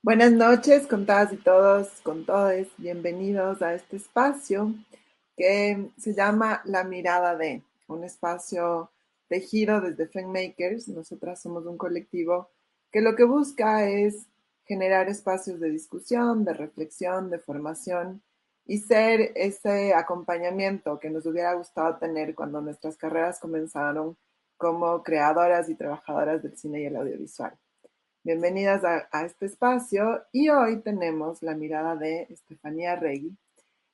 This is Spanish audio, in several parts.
Buenas noches con todas y todos, con todos. Bienvenidos a este espacio que se llama La Mirada de, un espacio tejido desde Filmmakers. Nosotras somos un colectivo que lo que busca es generar espacios de discusión, de reflexión, de formación y ser ese acompañamiento que nos hubiera gustado tener cuando nuestras carreras comenzaron como creadoras y trabajadoras del cine y el audiovisual. Bienvenidas a este espacio y hoy tenemos la mirada de Estefanía Regui,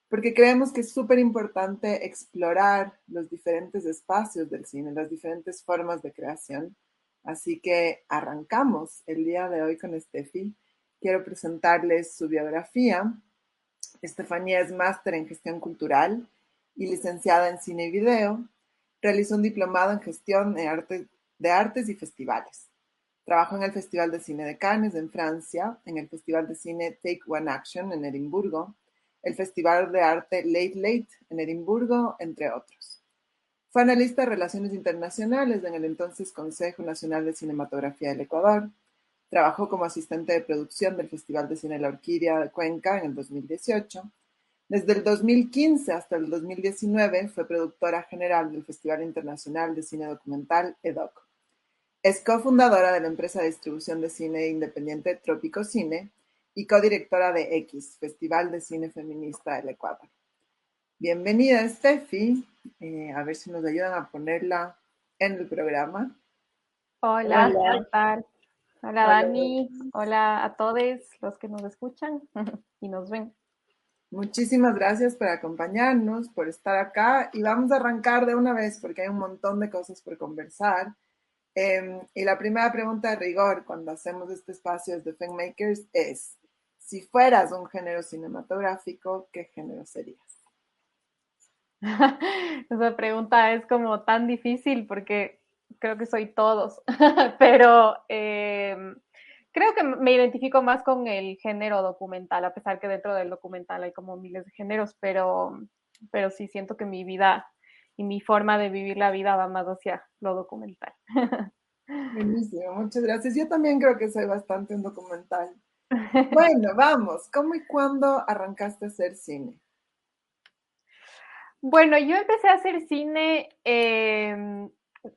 porque creemos que es súper importante explorar los diferentes espacios del cine, las diferentes formas de creación. Así que arrancamos el día de hoy con Estefi. Quiero presentarles su biografía. Estefanía es máster en gestión cultural y licenciada en cine y video. Realizó un diplomado en gestión de artes y festivales. Trabajó en el Festival de Cine de Cannes en Francia, en el Festival de Cine Take One Action en Edimburgo, el Festival de Arte Late Late en Edimburgo, entre otros. Fue analista de Relaciones Internacionales en el entonces Consejo Nacional de Cinematografía del Ecuador. Trabajó como asistente de producción del Festival de Cine La Orquídea de Cuenca en el 2018. Desde el 2015 hasta el 2019 fue productora general del Festival Internacional de Cine Documental EDOC. Es cofundadora de la empresa de distribución de cine independiente Trópico Cine y codirectora de X, Festival de Cine Feminista del Ecuador. Bienvenida, Steffi. A ver si nos ayudan a ponerla en el programa. Hola, ¿qué Hola. tal? Hola Hola. Dani, hola a todos los que nos escuchan y nos ven. Muchísimas gracias por acompañarnos, por estar acá y vamos a arrancar de una vez porque hay un montón de cosas por conversar. Y la primera pregunta de rigor cuando hacemos este espacio de Filmmakers es, si fueras un género cinematográfico, ¿qué género serías? Esa pregunta es como tan difícil porque creo que soy todos, pero creo que me identifico más con el género documental, a pesar que dentro del documental hay como miles de géneros, pero sí siento que mi vida y mi forma de vivir la vida va más hacia lo documental. Buenísimo, muchas gracias. Yo también creo que soy bastante un documental. Bueno, vamos, ¿cómo y cuándo arrancaste a hacer cine? Bueno, yo empecé a hacer cine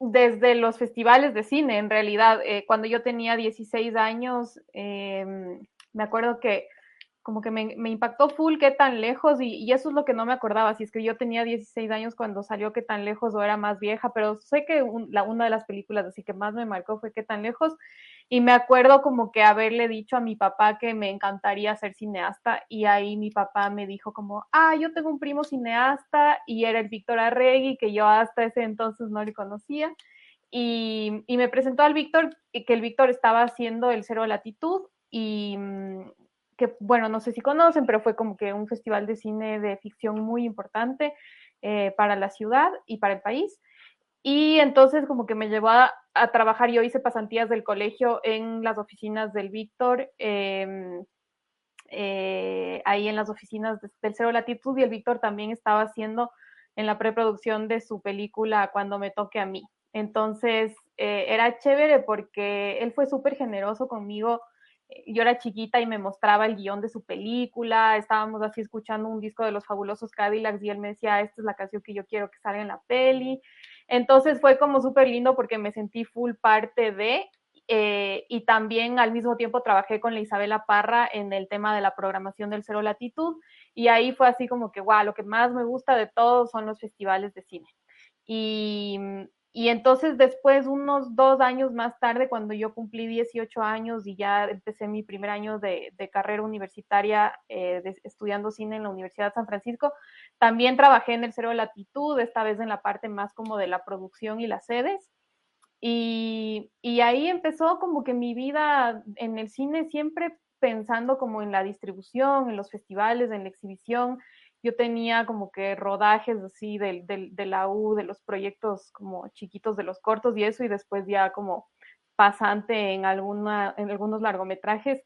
desde los festivales de cine, en realidad. Cuando yo tenía 16 años, me acuerdo que como que me impactó full qué tan lejos y eso es lo que no me acordaba, si es que yo tenía 16 años cuando salió qué tan lejos o era más vieja, pero sé que una de las películas así que más me marcó fue qué tan lejos y me acuerdo como que haberle dicho a mi papá que me encantaría ser cineasta y ahí mi papá me dijo como, yo tengo un primo cineasta y era el Víctor Arregui, que yo hasta ese entonces no le conocía. Y me presentó al Víctor, que el Víctor estaba haciendo el Cero Latitud y que, bueno, no sé si conocen, pero fue como que un festival de cine de ficción muy importante para la ciudad y para el país. Y entonces como que me llevó a trabajar, yo hice pasantías del colegio en las oficinas del Víctor, ahí en las oficinas del Cero Latitud, y el Víctor también estaba haciendo en la preproducción de su película Cuando me toque a mí. Entonces era chévere porque él fue súper generoso conmigo. Yo era chiquita y me mostraba el guión de su película, estábamos así escuchando un disco de los Fabulosos Cadillacs y él me decía, esta es la canción que yo quiero que salga en la peli. Entonces fue como súper lindo porque me sentí full parte de, y también al mismo tiempo trabajé con la Isabela Parra en el tema de la programación del Cero Latitud y ahí fue así como que, wow, lo que más me gusta de todo son los festivales de cine. Y, y entonces después, unos 2 años más tarde, cuando yo cumplí 18 años y ya empecé mi primer año de carrera universitaria estudiando cine en la Universidad de San Francisco, también trabajé en el Cero Latitud, esta vez en la parte más como de la producción y las sedes. Y ahí empezó como que mi vida en el cine, siempre pensando como en la distribución, en los festivales, en la exhibición. Yo tenía como que rodajes así de la U, de los proyectos como chiquitos de los cortos y eso, y después ya como pasante en algunos largometrajes.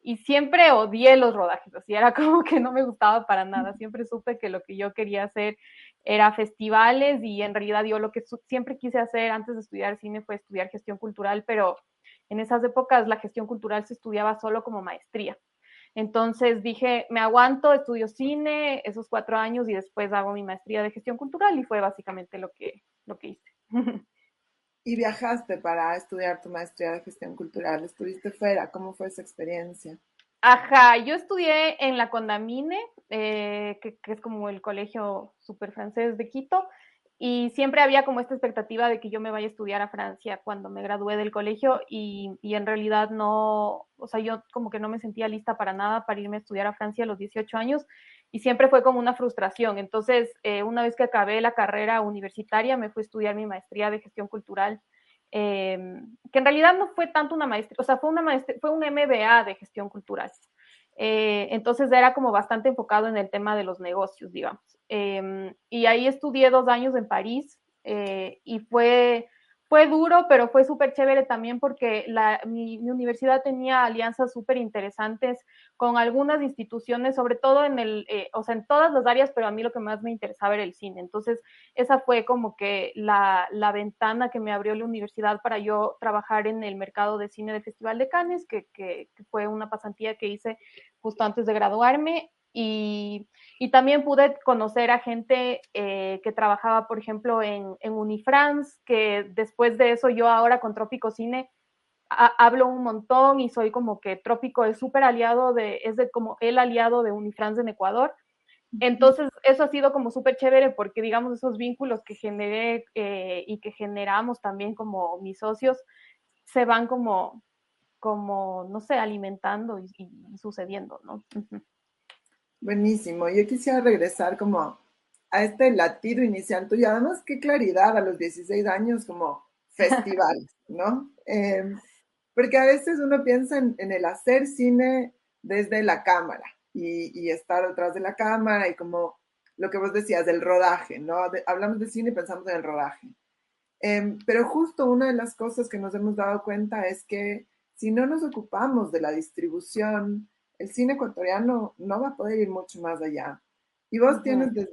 Y siempre odié los rodajes, así era como que no me gustaba para nada. Siempre supe que lo que yo quería hacer era festivales y en realidad yo lo que siempre quise hacer antes de estudiar cine fue estudiar gestión cultural, pero en esas épocas la gestión cultural se estudiaba solo como maestría. Entonces dije, me aguanto, estudio cine esos 4 años y después hago mi maestría de gestión cultural y fue básicamente lo que hice. Y viajaste para estudiar tu maestría de gestión cultural. Estuviste fuera. ¿Cómo fue esa experiencia? Ajá, yo estudié en la Condamine, que es como el colegio super francés de Quito, y siempre había como esta expectativa de que yo me vaya a estudiar a Francia cuando me gradué del colegio y en realidad no, o sea, yo como que no me sentía lista para nada para irme a estudiar a Francia a los 18 años y siempre fue como una frustración. Entonces, una vez que acabé la carrera universitaria, me fui a estudiar mi maestría de gestión cultural, que en realidad no fue tanto una maestría, o sea, fue un MBA de gestión cultural. Entonces era como bastante enfocado en el tema de los negocios, digamos. Y ahí estudié 2 años en París y fue duro, pero fue súper chévere también porque mi universidad tenía alianzas súper interesantes con algunas instituciones, sobre todo o sea, en todas las áreas, pero a mí lo que más me interesaba era el cine. Entonces, esa fue como que la ventana que me abrió la universidad para yo trabajar en el mercado de cine del Festival de Cannes, que fue una pasantía que hice justo antes de graduarme. Y también pude conocer a gente que trabajaba, por ejemplo, en Unifrance, que después de eso yo ahora con Trópico Cine hablo un montón y soy como que Trópico es súper aliado es de como el aliado de Unifrance en Ecuador. Entonces, eso ha sido como súper chévere porque, digamos, esos vínculos que generé y que generamos también como mis socios se van como no sé, alimentando y sucediendo, ¿no? Uh-huh. Buenísimo. Yo quisiera regresar como a este latido inicial tuyo. Además, qué claridad a los 16 años como festivales, ¿no? Porque a veces uno piensa en el hacer cine desde la cámara y estar detrás de la cámara y como lo que vos decías del rodaje, ¿no? Hablamos de cine y pensamos en el rodaje. Pero justo una de las cosas que nos hemos dado cuenta es que si no nos ocupamos de la distribución, el cine ecuatoriano no va a poder ir mucho más allá. Y vos Uh-huh. tienes desde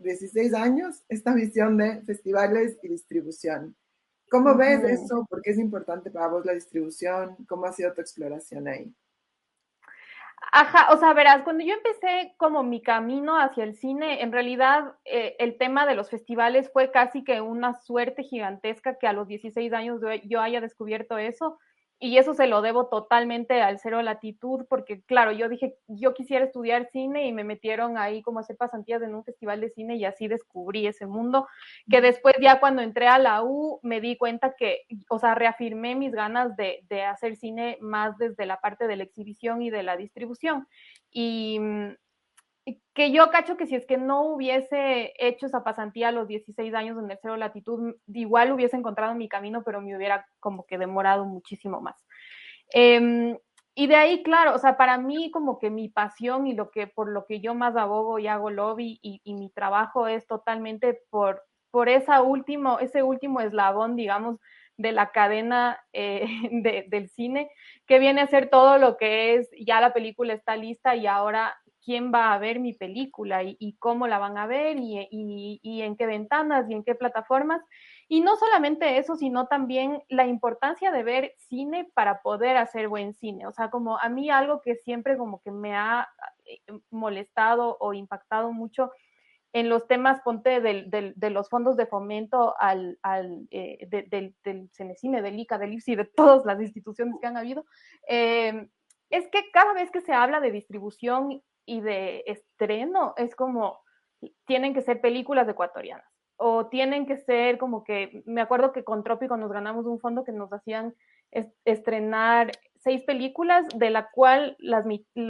16 años esta visión de festivales y distribución. ¿Cómo ves Uh-huh. eso? ¿Por qué es importante para vos la distribución? ¿Cómo ha sido tu exploración ahí? Ajá, o sea, verás, cuando yo empecé como mi camino hacia el cine, en realidad el tema de los festivales fue casi que una suerte gigantesca que a los 16 años yo haya descubierto eso. Y eso se lo debo totalmente al Cero Latitud, porque claro, yo dije, yo quisiera estudiar cine y me metieron ahí como a hacer pasantías en un festival de cine y así descubrí ese mundo, que después ya cuando entré a la U me di cuenta que, o sea, reafirmé mis ganas de hacer cine más desde la parte de la exhibición y de la distribución. Y que yo cacho que si es que no hubiese hecho esa pasantía a los 16 años en el Cero Latitud, igual hubiese encontrado mi camino, pero me hubiera como que demorado muchísimo más. Y de ahí, claro, o sea, para mí como que mi pasión y por lo que yo más abogo y hago lobby y mi trabajo es totalmente por ese último eslabón, digamos, de la cadena del cine, que viene a ser todo lo que es, ya la película está lista y ahora quién va a ver mi película y cómo la van a ver y en qué ventanas y en qué plataformas. Y no solamente eso, sino también la importancia de ver cine para poder hacer buen cine. O sea, como a mí algo que siempre como que me ha molestado o impactado mucho en los temas, ponte, de los fondos de fomento del Cenecine, del ICA, del IFSI, de todas las instituciones que han habido, es que cada vez que se habla de distribución y de estreno, es como, tienen que ser películas ecuatorianas o tienen que ser como que, me acuerdo que con Trópico nos ganamos un fondo que nos hacían estrenar 6 películas, de la cual la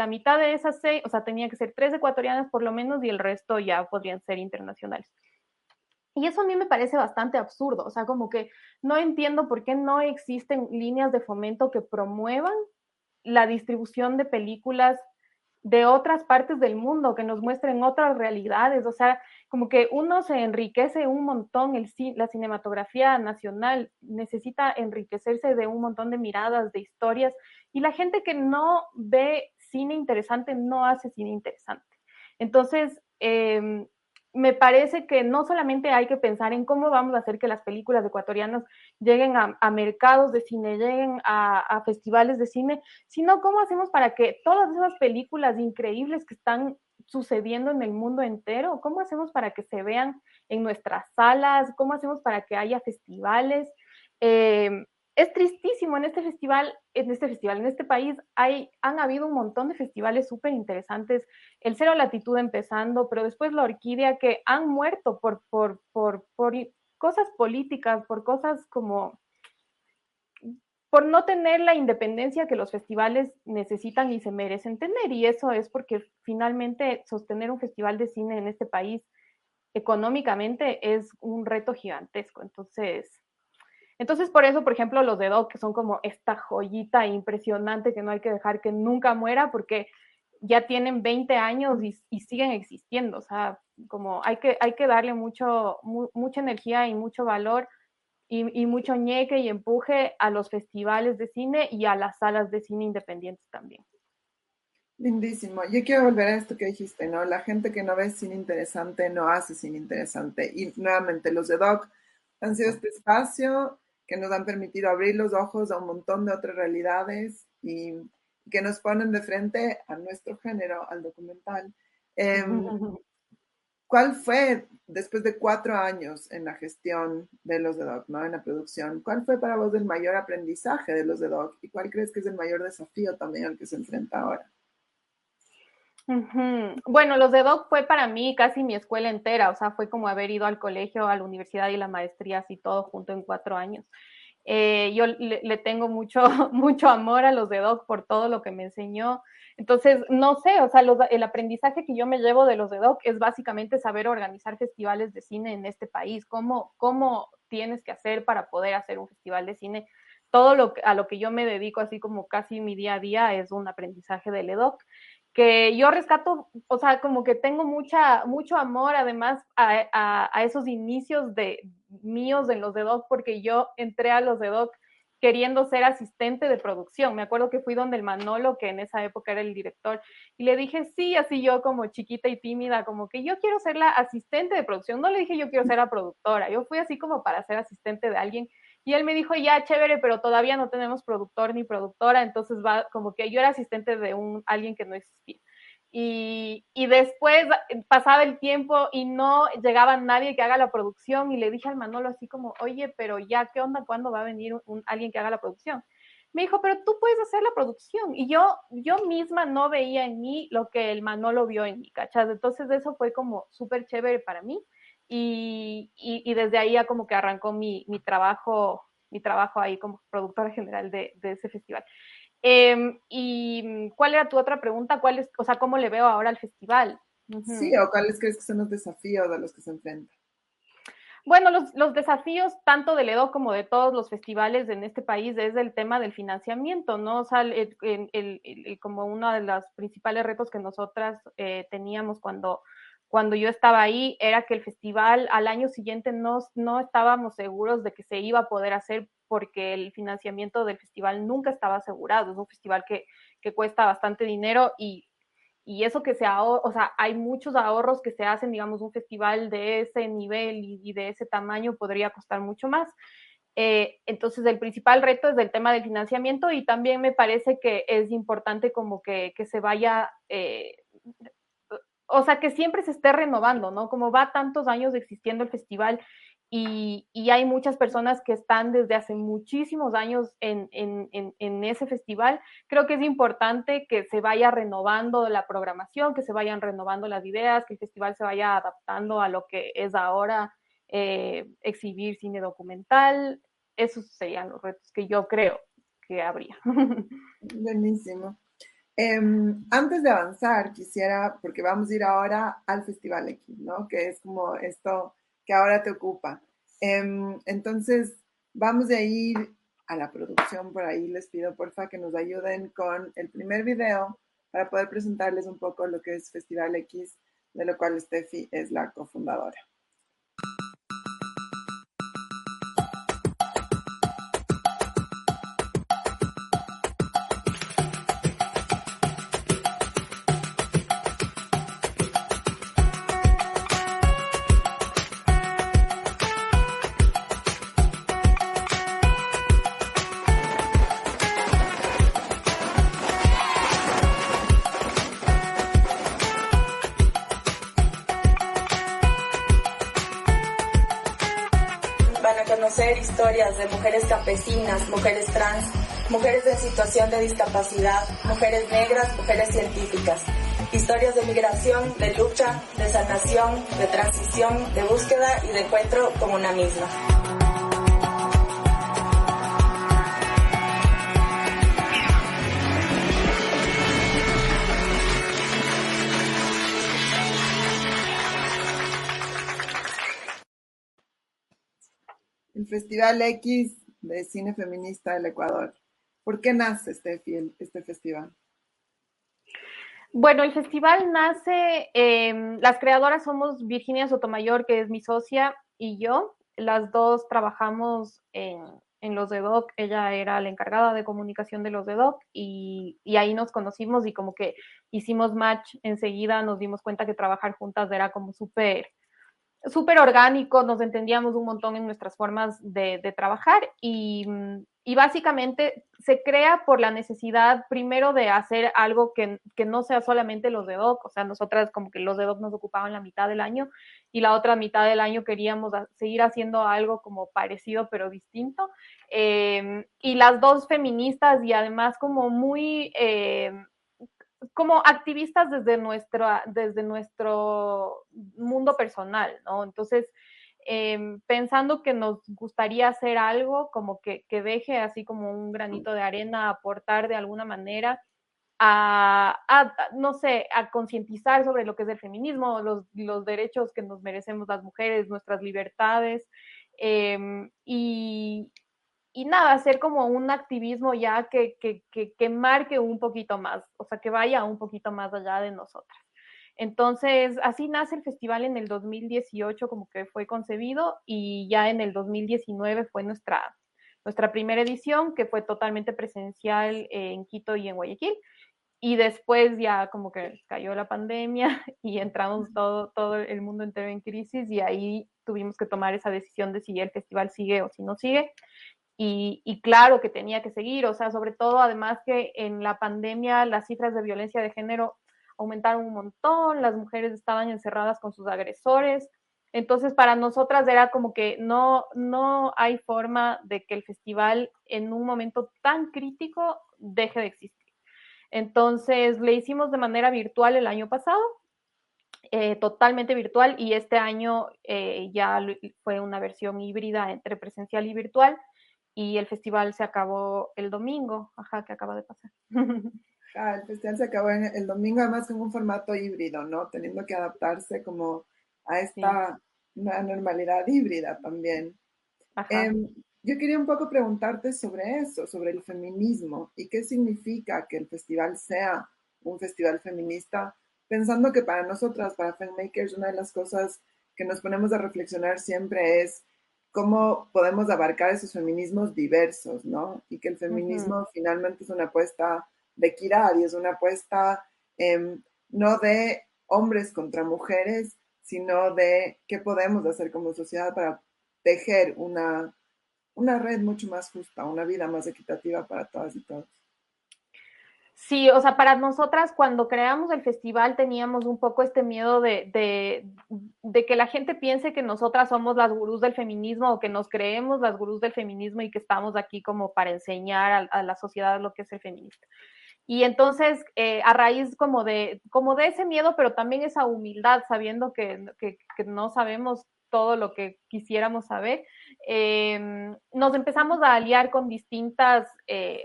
mitad de esas 6, o sea, tenía que ser 3 ecuatorianas por lo menos y el resto ya podrían ser internacionales. Y eso a mí me parece bastante absurdo, o sea, como que no entiendo por qué no existen líneas de fomento que promuevan la distribución de películas de otras partes del mundo, que nos muestren otras realidades, o sea, como que uno se enriquece un montón, la cinematografía nacional necesita enriquecerse de un montón de miradas, de historias, y la gente que no ve cine interesante no hace cine interesante. Entonces, me parece que no solamente hay que pensar en cómo vamos a hacer que las películas ecuatorianas lleguen a mercados de cine, lleguen a festivales de cine, sino cómo hacemos para que todas esas películas increíbles que están sucediendo en el mundo entero, cómo hacemos para que se vean en nuestras salas, cómo hacemos para que haya festivales. Es tristísimo en este país han habido un montón de festivales súper interesantes, el Cero Latitud empezando, pero después la Orquídea, que han muerto por cosas políticas, por cosas como por no tener la independencia que los festivales necesitan y se merecen tener. Y eso es porque finalmente sostener un festival de cine en este país económicamente es un reto gigantesco. Entonces, por eso, por ejemplo, los de Doc, que son como esta joyita impresionante que no hay que dejar que nunca muera, porque ya tienen 20 años y siguen existiendo. O sea, como hay que darle mucha energía y mucho valor y mucho ñeque y empuje a los festivales de cine y a las salas de cine independientes también. Lindísimo. Yo quiero volver a esto que dijiste, ¿no? La gente que no ve cine interesante no hace cine interesante. Y nuevamente, los de Doc han sido este espacio que nos han permitido abrir los ojos a un montón de otras realidades y que nos ponen de frente a nuestro género, al documental. ¿Cuál fue, después de 4 años en la gestión de los de Doc, ¿no? En la producción, cuál fue para vos el mayor aprendizaje de los de Doc y cuál crees que es el mayor desafío también al que se enfrenta ahora? Bueno, los de Doc fue para mí casi mi escuela entera, o sea, fue como haber ido al colegio, a la universidad y la maestría, así todo junto en 4 años. Yo le tengo mucho, mucho amor a los de Doc por todo lo que me enseñó. Entonces, no sé, o sea, el aprendizaje que yo me llevo de los de Doc es básicamente saber organizar festivales de cine en este país, cómo tienes que hacer para poder hacer un festival de cine. Todo a lo que yo me dedico, así como casi mi día a día, es un aprendizaje del EDOC que yo rescato, o sea, como que tengo mucho amor además a esos inicios míos en los de Doc, porque yo entré a los de Doc queriendo ser asistente de producción. Me acuerdo que fui donde el Manolo, que en esa época era el director, y le dije, sí, así yo como chiquita y tímida, como que yo quiero ser la asistente de producción. No le dije yo quiero ser la productora, yo fui así como para ser asistente de alguien. Y él me dijo, ya, chévere, pero todavía no tenemos productor ni productora, entonces va como que yo era asistente de alguien que no existía. Y después pasaba el tiempo y no llegaba nadie que haga la producción y le dije al Manolo así como, oye, pero ya, ¿qué onda? ¿Cuándo va a venir alguien que haga la producción? Me dijo, pero tú puedes hacer la producción. Y yo misma no veía en mí lo que el Manolo vio en mí, ¿cachas? Entonces eso fue como súper chévere para mí y desde ahí ya como que arrancó mi trabajo ahí como productora general de ese festival. ¿Y cuál era tu otra pregunta? O sea, cómo le veo ahora al festival? Sí, o cuáles crees que son los desafíos a los que se enfrenta. Bueno, los desafíos tanto del EDO como de todos los festivales en este país es el tema del financiamiento, ¿no? O sea, como uno de los principales retos que nosotras teníamos cuando yo estaba ahí era que el festival al año siguiente no estábamos seguros de que se iba a poder hacer porque el financiamiento del festival nunca estaba asegurado. Es un festival que cuesta bastante dinero y eso que o sea, hay muchos ahorros que se hacen, digamos, un festival de ese nivel y de ese tamaño podría costar mucho más. Entonces, el principal reto es el tema del financiamiento y también me parece que es importante como que se vaya, o sea, que siempre se esté renovando, ¿no? Como va tantos años existiendo el festival y hay muchas personas que están desde hace muchísimos años en ese festival, creo que es importante que se vaya renovando la programación, que se vayan renovando las ideas, que el festival se vaya adaptando a lo que es ahora exhibir cine documental. Esos serían los retos que yo creo que habría. Buenísimo. Antes de avanzar, quisiera, porque vamos a ir ahora al Festival X, ¿no? Que es como esto que ahora te ocupa. Entonces, vamos a ir a la producción por ahí. Les pido, porfa, que nos ayuden con el primer video para poder presentarles un poco lo que es Festival X, de lo cual Steffi es la cofundadora. conocer historias de mujeres campesinas, mujeres trans, mujeres en situación de discapacidad, mujeres negras, mujeres científicas. Historias de migración, de lucha, de sanación, de transición, de búsqueda y de encuentro con una misma. El Festival X de Cine Feminista del Ecuador. ¿Por qué nace este festival? Bueno, el festival nace, las creadoras somos Virginia Sotomayor, que es mi socia, y yo. Las dos trabajamos en los de Doc. Ella era la encargada de comunicación de los de Doc y ahí nos conocimos y como que hicimos match enseguida, nos dimos cuenta que trabajar juntas era como súper orgánico, nos entendíamos un montón en nuestras formas de trabajar y básicamente se crea por la necesidad primero de hacer algo que no sea solamente los de Doc, o sea, nosotras como que los de Doc nos ocupaban la mitad del año y la otra mitad del año queríamos seguir haciendo algo como parecido pero distinto. Y las dos feministas y además como muy como activistas desde nuestro mundo personal, ¿no? Entonces, pensando que nos gustaría hacer algo como que deje así como un granito de arena, aportar de alguna manera no sé, a concientizar sobre lo que es el feminismo, los derechos que nos merecemos las mujeres, nuestras libertades, y nada, hacer como un activismo ya que marque un poquito más, o sea, que vaya un poquito más allá de nosotras. Entonces, así nace el festival en el 2018, como que fue concebido, y ya en el 2019 fue nuestra primera edición, que fue totalmente presencial en Quito y en Guayaquil. Y después ya como que cayó la pandemia y entramos todo el mundo entero en crisis y ahí tuvimos que tomar esa decisión de si el festival sigue o si no sigue. Y claro que tenía que seguir, o sea, sobre todo además que en la pandemia las cifras de violencia de género aumentaron un montón, las mujeres estaban encerradas con sus agresores, entonces para nosotras era como que no hay forma de que el festival en un momento tan crítico deje de existir. Entonces le hicimos de manera virtual el año pasado, totalmente virtual, y este año ya fue una versión híbrida entre presencial y virtual, y el festival se acabó el domingo, ajá, que acaba de pasar. El festival se acabó el domingo, además con un formato híbrido, ¿no? Teniendo que adaptarse como a Sí, esta nueva normalidad híbrida también. ajá. Em, yo quería un poco preguntarte sobre eso, sobre el feminismo y qué significa que el festival sea un festival feminista, pensando que para nosotras, para Filmmakers, una de las cosas que nos ponemos a reflexionar siempre es cómo podemos abarcar esos feminismos diversos, ¿no? Y que el Ujú. feminismo finalmente es una apuesta de equidad y es una apuesta no de hombres contra mujeres, sino de qué podemos hacer como sociedad para tejer una red mucho más justa, una vida más equitativa para todas y todos. Sí, o sea, para nosotras cuando creamos el festival teníamos un poco este miedo de que la gente piense que nosotras somos las gurús del feminismo o que nos creemos las gurús del feminismo y que estamos aquí como para enseñar a la sociedad lo que es el feminismo. Y entonces, a raíz como de ese miedo, pero también esa humildad, sabiendo que no sabemos todo lo que quisiéramos saber, nos empezamos a aliar con distintas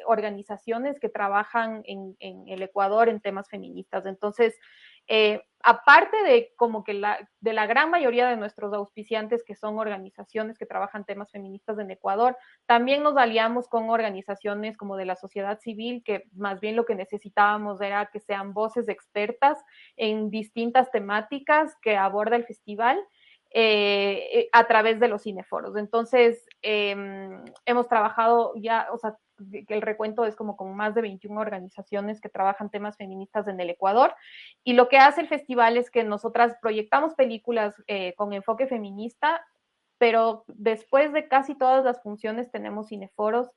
organizaciones que trabajan en el Ecuador en temas feministas. Entonces, aparte de como que de la gran mayoría de nuestros auspiciantes que son organizaciones que trabajan temas feministas en Ecuador, también nos aliamos con organizaciones como de la sociedad civil, que más bien lo que necesitábamos era que sean voces expertas en distintas temáticas que aborda el festival. A través de los cineforos. Entonces, hemos trabajado ya, o sea, que el recuento es como con más de 21 organizaciones que trabajan temas feministas en el Ecuador. Y lo que hace el festival es que nosotras proyectamos películas con enfoque feminista, pero después de casi todas las funciones tenemos cineforos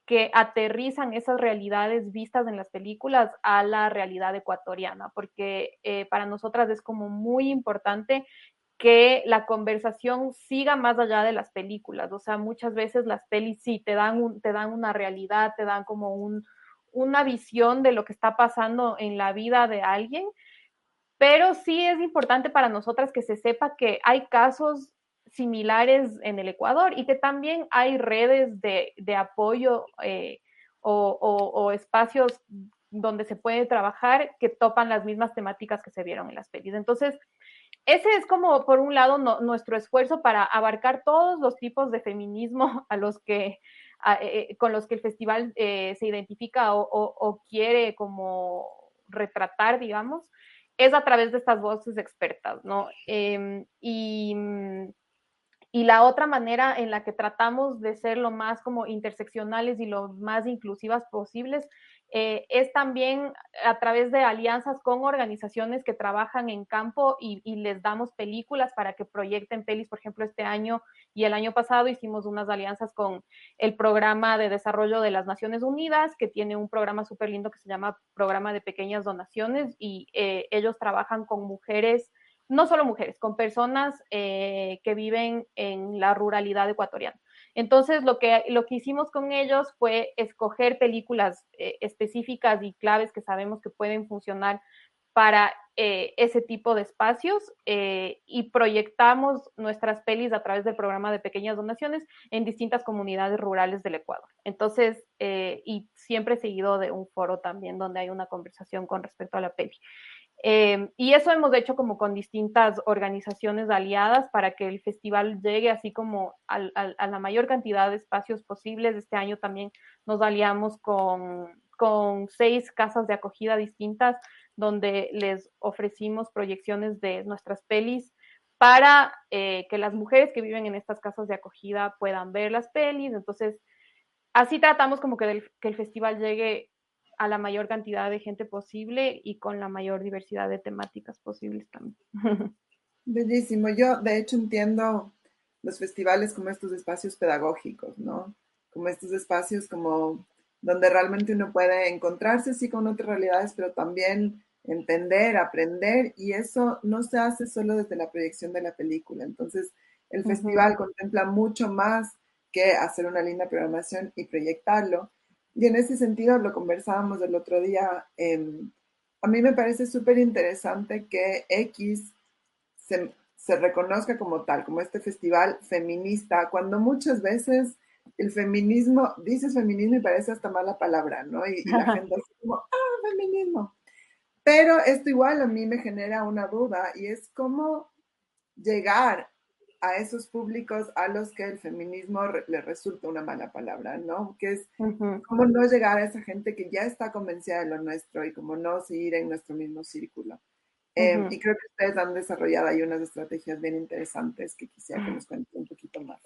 que aterrizan esas realidades vistas en las películas a la realidad ecuatoriana, porque para nosotras es como muy importante que la conversación siga más allá de las películas. O sea, muchas veces las pelis sí te dan una realidad, te dan como una visión de lo que está pasando en la vida de alguien, pero sí es importante para nosotras que se sepa que hay casos similares en el Ecuador y que también hay redes de apoyo o espacios donde se puede trabajar que topan las mismas temáticas que se vieron en las pelis. Entonces, ese es como, por un lado, nuestro esfuerzo para abarcar todos los tipos de feminismo a los que, con los que el festival se identifica o quiere como retratar, digamos, es a través de estas voces expertas, ¿no? Y la otra manera en la que tratamos de ser lo más como interseccionales y lo más inclusivas posibles es también a través de alianzas con organizaciones que trabajan en campo y les damos películas para que proyecten pelis. Por ejemplo, este año y el año pasado hicimos unas alianzas con el Programa de Desarrollo de las Naciones Unidas, que tiene un programa súper lindo que se llama Programa de Pequeñas Donaciones, y ellos trabajan con mujeres, no solo mujeres, con personas que viven en la ruralidad ecuatoriana. Entonces, lo que hicimos con ellos fue escoger películas específicas y claves que sabemos que pueden funcionar para ese tipo de espacios y proyectamos nuestras pelis a través del programa de pequeñas donaciones en distintas comunidades rurales del Ecuador. Entonces, y siempre seguido de un foro también donde hay una conversación con respecto a la peli. Y eso hemos hecho como con distintas organizaciones aliadas para que el festival llegue así como a la mayor cantidad de espacios posibles. Este año también nos aliamos con 6 casas de acogida distintas donde les ofrecimos proyecciones de nuestras pelis para que las mujeres que viven en estas casas de acogida puedan ver las pelis. Entonces, así tratamos como que el festival llegue a la mayor cantidad de gente posible y con la mayor diversidad de temáticas posibles también. Bellísimo. Yo, de hecho, entiendo los festivales como estos espacios pedagógicos, ¿no? Como estos espacios como donde realmente uno puede encontrarse sí con otras realidades, pero también entender, aprender, y eso no se hace solo desde la proyección de la película. Entonces, el festival contempla mucho más que hacer una linda programación y proyectarlo. Y en ese sentido, lo conversábamos el otro día, a mí me parece súper interesante que X se reconozca como tal, como este festival feminista, cuando muchas veces el feminismo, dices feminismo y parece hasta mala palabra, ¿no? Y la gente así como, feminismo. Pero esto igual a mí me genera una duda y es cómo llegar a esos públicos a los que el feminismo le resulta una mala palabra, ¿no? Que es cómo no llegar a esa gente que ya está convencida de lo nuestro y cómo no seguir en nuestro mismo círculo. Y creo que ustedes han desarrollado ahí unas estrategias bien interesantes que quisiera que nos cuenten un poquito más.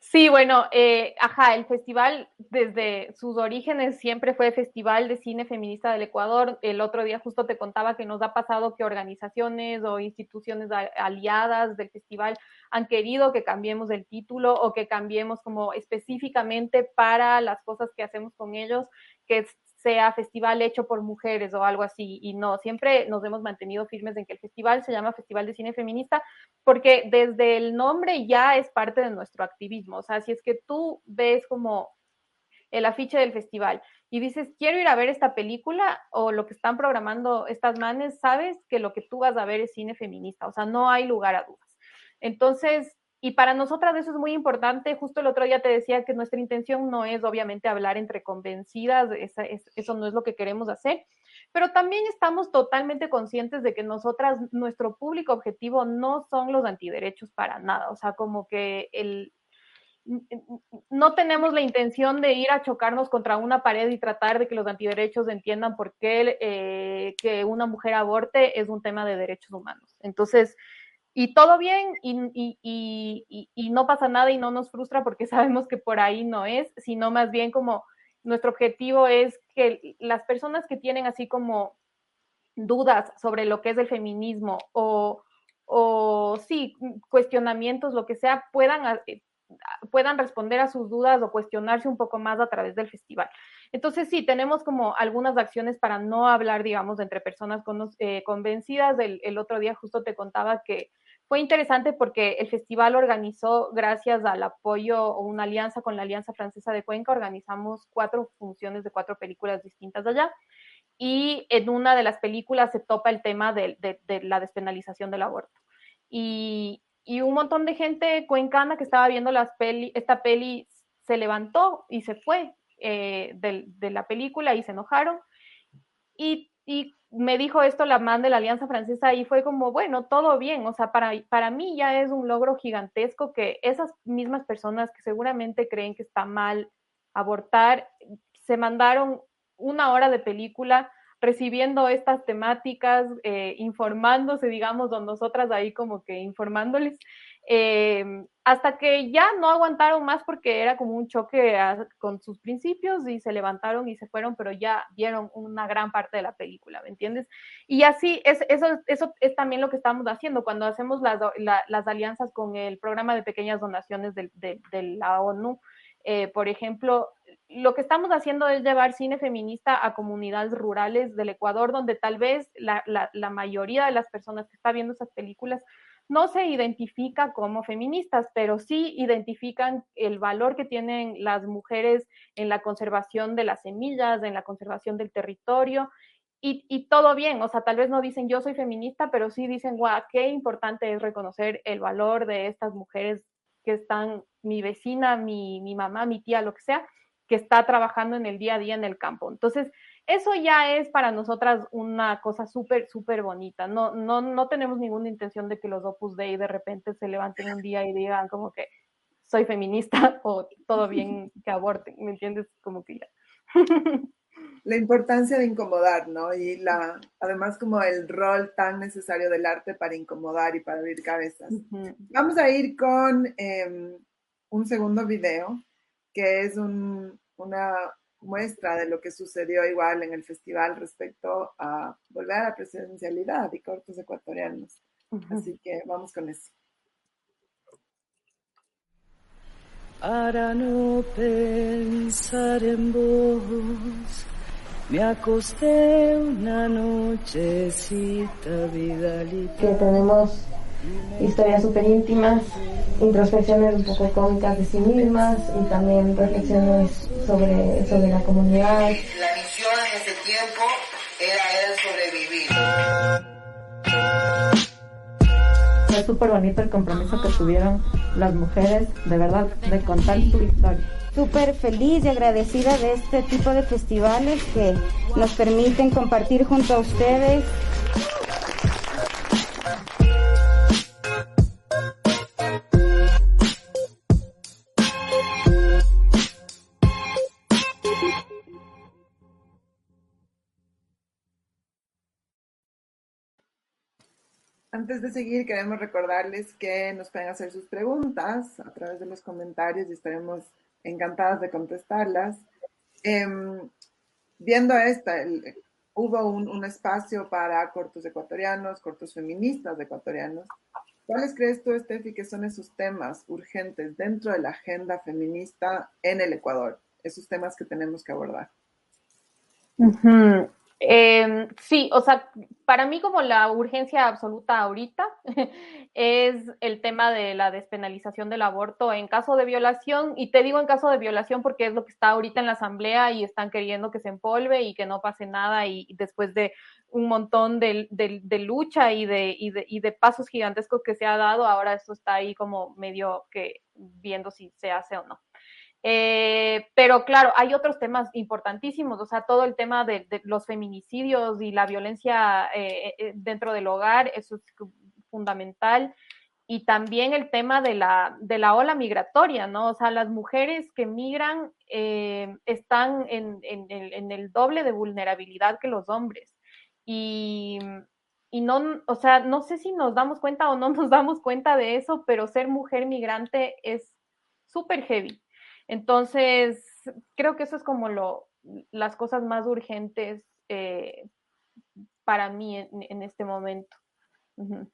Sí, bueno, el festival desde sus orígenes siempre fue Festival de Cine Feminista del Ecuador. El otro día justo te contaba que nos ha pasado que organizaciones o instituciones aliadas del festival han querido que cambiemos el título o que cambiemos como específicamente para las cosas que hacemos con ellos, que sea festival hecho por mujeres o algo así, y no, siempre nos hemos mantenido firmes en que el festival se llama Festival de Cine Feminista porque desde el nombre ya es parte de nuestro activismo. O sea, si es que tú ves como el afiche del festival y dices, quiero ir a ver esta película o lo que están programando estas manes, sabes que lo que tú vas a ver es cine feminista, o sea, no hay lugar a dudas. Entonces, y para nosotras eso es muy importante. Justo el otro día te decía que nuestra intención no es obviamente hablar entre convencidas, eso no es lo que queremos hacer, pero también estamos totalmente conscientes de que nosotras, nuestro público objetivo no son los antiderechos para nada, o sea, como que no tenemos la intención de ir a chocarnos contra una pared y tratar de que los antiderechos entiendan por qué que una mujer aborte es un tema de derechos humanos. Entonces, y todo bien y no pasa nada y no nos frustra porque sabemos que por ahí no es, sino más bien como nuestro objetivo es que las personas que tienen así como dudas sobre lo que es el feminismo o sí, cuestionamientos, lo que sea, puedan responder a sus dudas o cuestionarse un poco más a través del festival. Entonces sí, tenemos como algunas acciones para no hablar, digamos, entre personas convencidas. El otro día justo te contaba que fue interesante porque el festival organizó, gracias al apoyo o una alianza con la Alianza Francesa de Cuenca, organizamos 4 funciones de 4 películas distintas allá. Y en una de las películas se topa el tema de la despenalización del aborto. Y un montón de gente cuencana que estaba viendo esta peli se levantó y se fue de la película y se enojaron. Y me dijo esto la man de la Alianza Francesa y fue como, bueno, todo bien, o sea, para mí ya es un logro gigantesco que esas mismas personas que seguramente creen que está mal abortar, se mandaron 1 hora de película recibiendo estas temáticas, informándose, digamos, o nosotras ahí como que informándoles, hasta que ya no aguantaron más porque era como un choque con sus principios y se levantaron y se fueron, pero ya vieron una gran parte de la película, ¿me entiendes? Y así, eso es también lo que estamos haciendo cuando hacemos las alianzas con el programa de pequeñas donaciones de la ONU. Por ejemplo, lo que estamos haciendo es llevar cine feminista a comunidades rurales del Ecuador, donde tal vez la mayoría de las personas que está viendo esas películas no se identifica como feministas, pero sí identifican el valor que tienen las mujeres en la conservación de las semillas, en la conservación del territorio, y todo bien, o sea, tal vez no dicen yo soy feminista, pero sí dicen, guau, qué importante es reconocer el valor de estas mujeres que están, mi vecina, mi mamá, mi tía, lo que sea, que está trabajando en el día a día en el campo. Entonces, eso ya es para nosotras una cosa súper, súper bonita. No tenemos ninguna intención de que los Opus Dei de repente se levanten un día y digan como que soy feminista o todo bien que aborten, ¿me entiendes? Como que ya. La importancia de incomodar, ¿no? Y además como el rol tan necesario del arte para incomodar y para abrir cabezas. Vamos a ir con un segundo video, que es una muestra de lo que sucedió igual en el festival respecto a volver a la presidencialidad y cortos ecuatorianos. Así que vamos con eso. Para no pensar en vos, me acosté una nochecita, Vidalita. Que tenemos historias súper íntimas, introspecciones un poco cómicas de sí mismas y también reflexiones sobre la comunidad. La misión en ese tiempo era sobrevivir. Es súper bonito el compromiso que tuvieron las mujeres, de verdad, de contar su historia. Súper feliz y agradecida de este tipo de festivales que nos permiten compartir junto a ustedes. Antes de seguir, queremos recordarles que nos pueden hacer sus preguntas a través de los comentarios y estaremos encantadas de contestarlas. Viendo hubo un espacio para cortos ecuatorianos, cortos feministas ecuatorianos. ¿Cuáles crees tú, Steffi, que son esos temas urgentes dentro de la agenda feminista en el Ecuador? Esos temas que tenemos que abordar. Sí, o sea, para mí como la urgencia absoluta ahorita es el tema de la despenalización del aborto en caso de violación, y te digo en caso de violación porque es lo que está ahorita en la asamblea y están queriendo que se empolve y que no pase nada, y después de un montón de lucha y de pasos gigantescos que se ha dado, ahora esto está ahí como medio que viendo si se hace o no. Pero claro, hay otros temas importantísimos, o sea, todo el tema de los feminicidios y la violencia dentro del hogar, eso es fundamental, y también el tema de la ola migratoria, ¿no? O sea, las mujeres que migran están en el doble de vulnerabilidad que los hombres, y no, o sea, no sé si nos damos cuenta o no nos damos cuenta de eso, pero ser mujer migrante es súper heavy. Entonces, creo que eso es como las cosas más urgentes para mí en este momento. Uh-huh.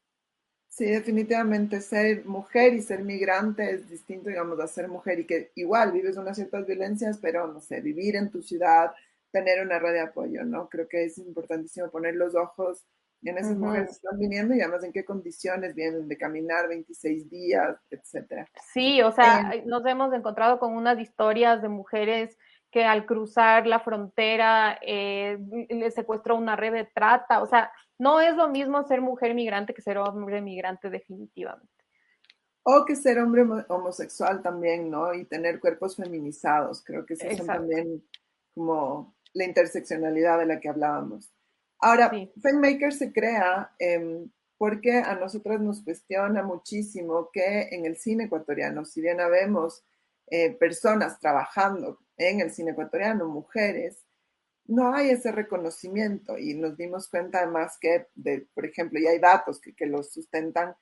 Sí, definitivamente ser mujer y ser migrante es distinto, digamos, a ser mujer y que igual vives unas ciertas violencias, pero no sé, vivir en tu ciudad, tener una red de apoyo, ¿no? Creo que es importantísimo poner los ojos en esas mujeres que están viniendo y además en qué condiciones vienen de caminar 26 días, etcétera. Sí, o sea, nos hemos encontrado con unas historias de mujeres que al cruzar la frontera les secuestró una red de trata. O sea, no es lo mismo ser mujer migrante que ser hombre migrante definitivamente. O que ser hombre homosexual también, ¿no? Y tener cuerpos feminizados. Creo que esos son también como la interseccionalidad de la que hablábamos. Ahora, Sí. Filmmaker se crea porque a nosotras nos cuestiona muchísimo que en el cine ecuatoriano, si bien habemos personas trabajando en el cine ecuatoriano, mujeres, no hay ese reconocimiento y nos dimos cuenta además que, por ejemplo, y hay datos que los sustentan,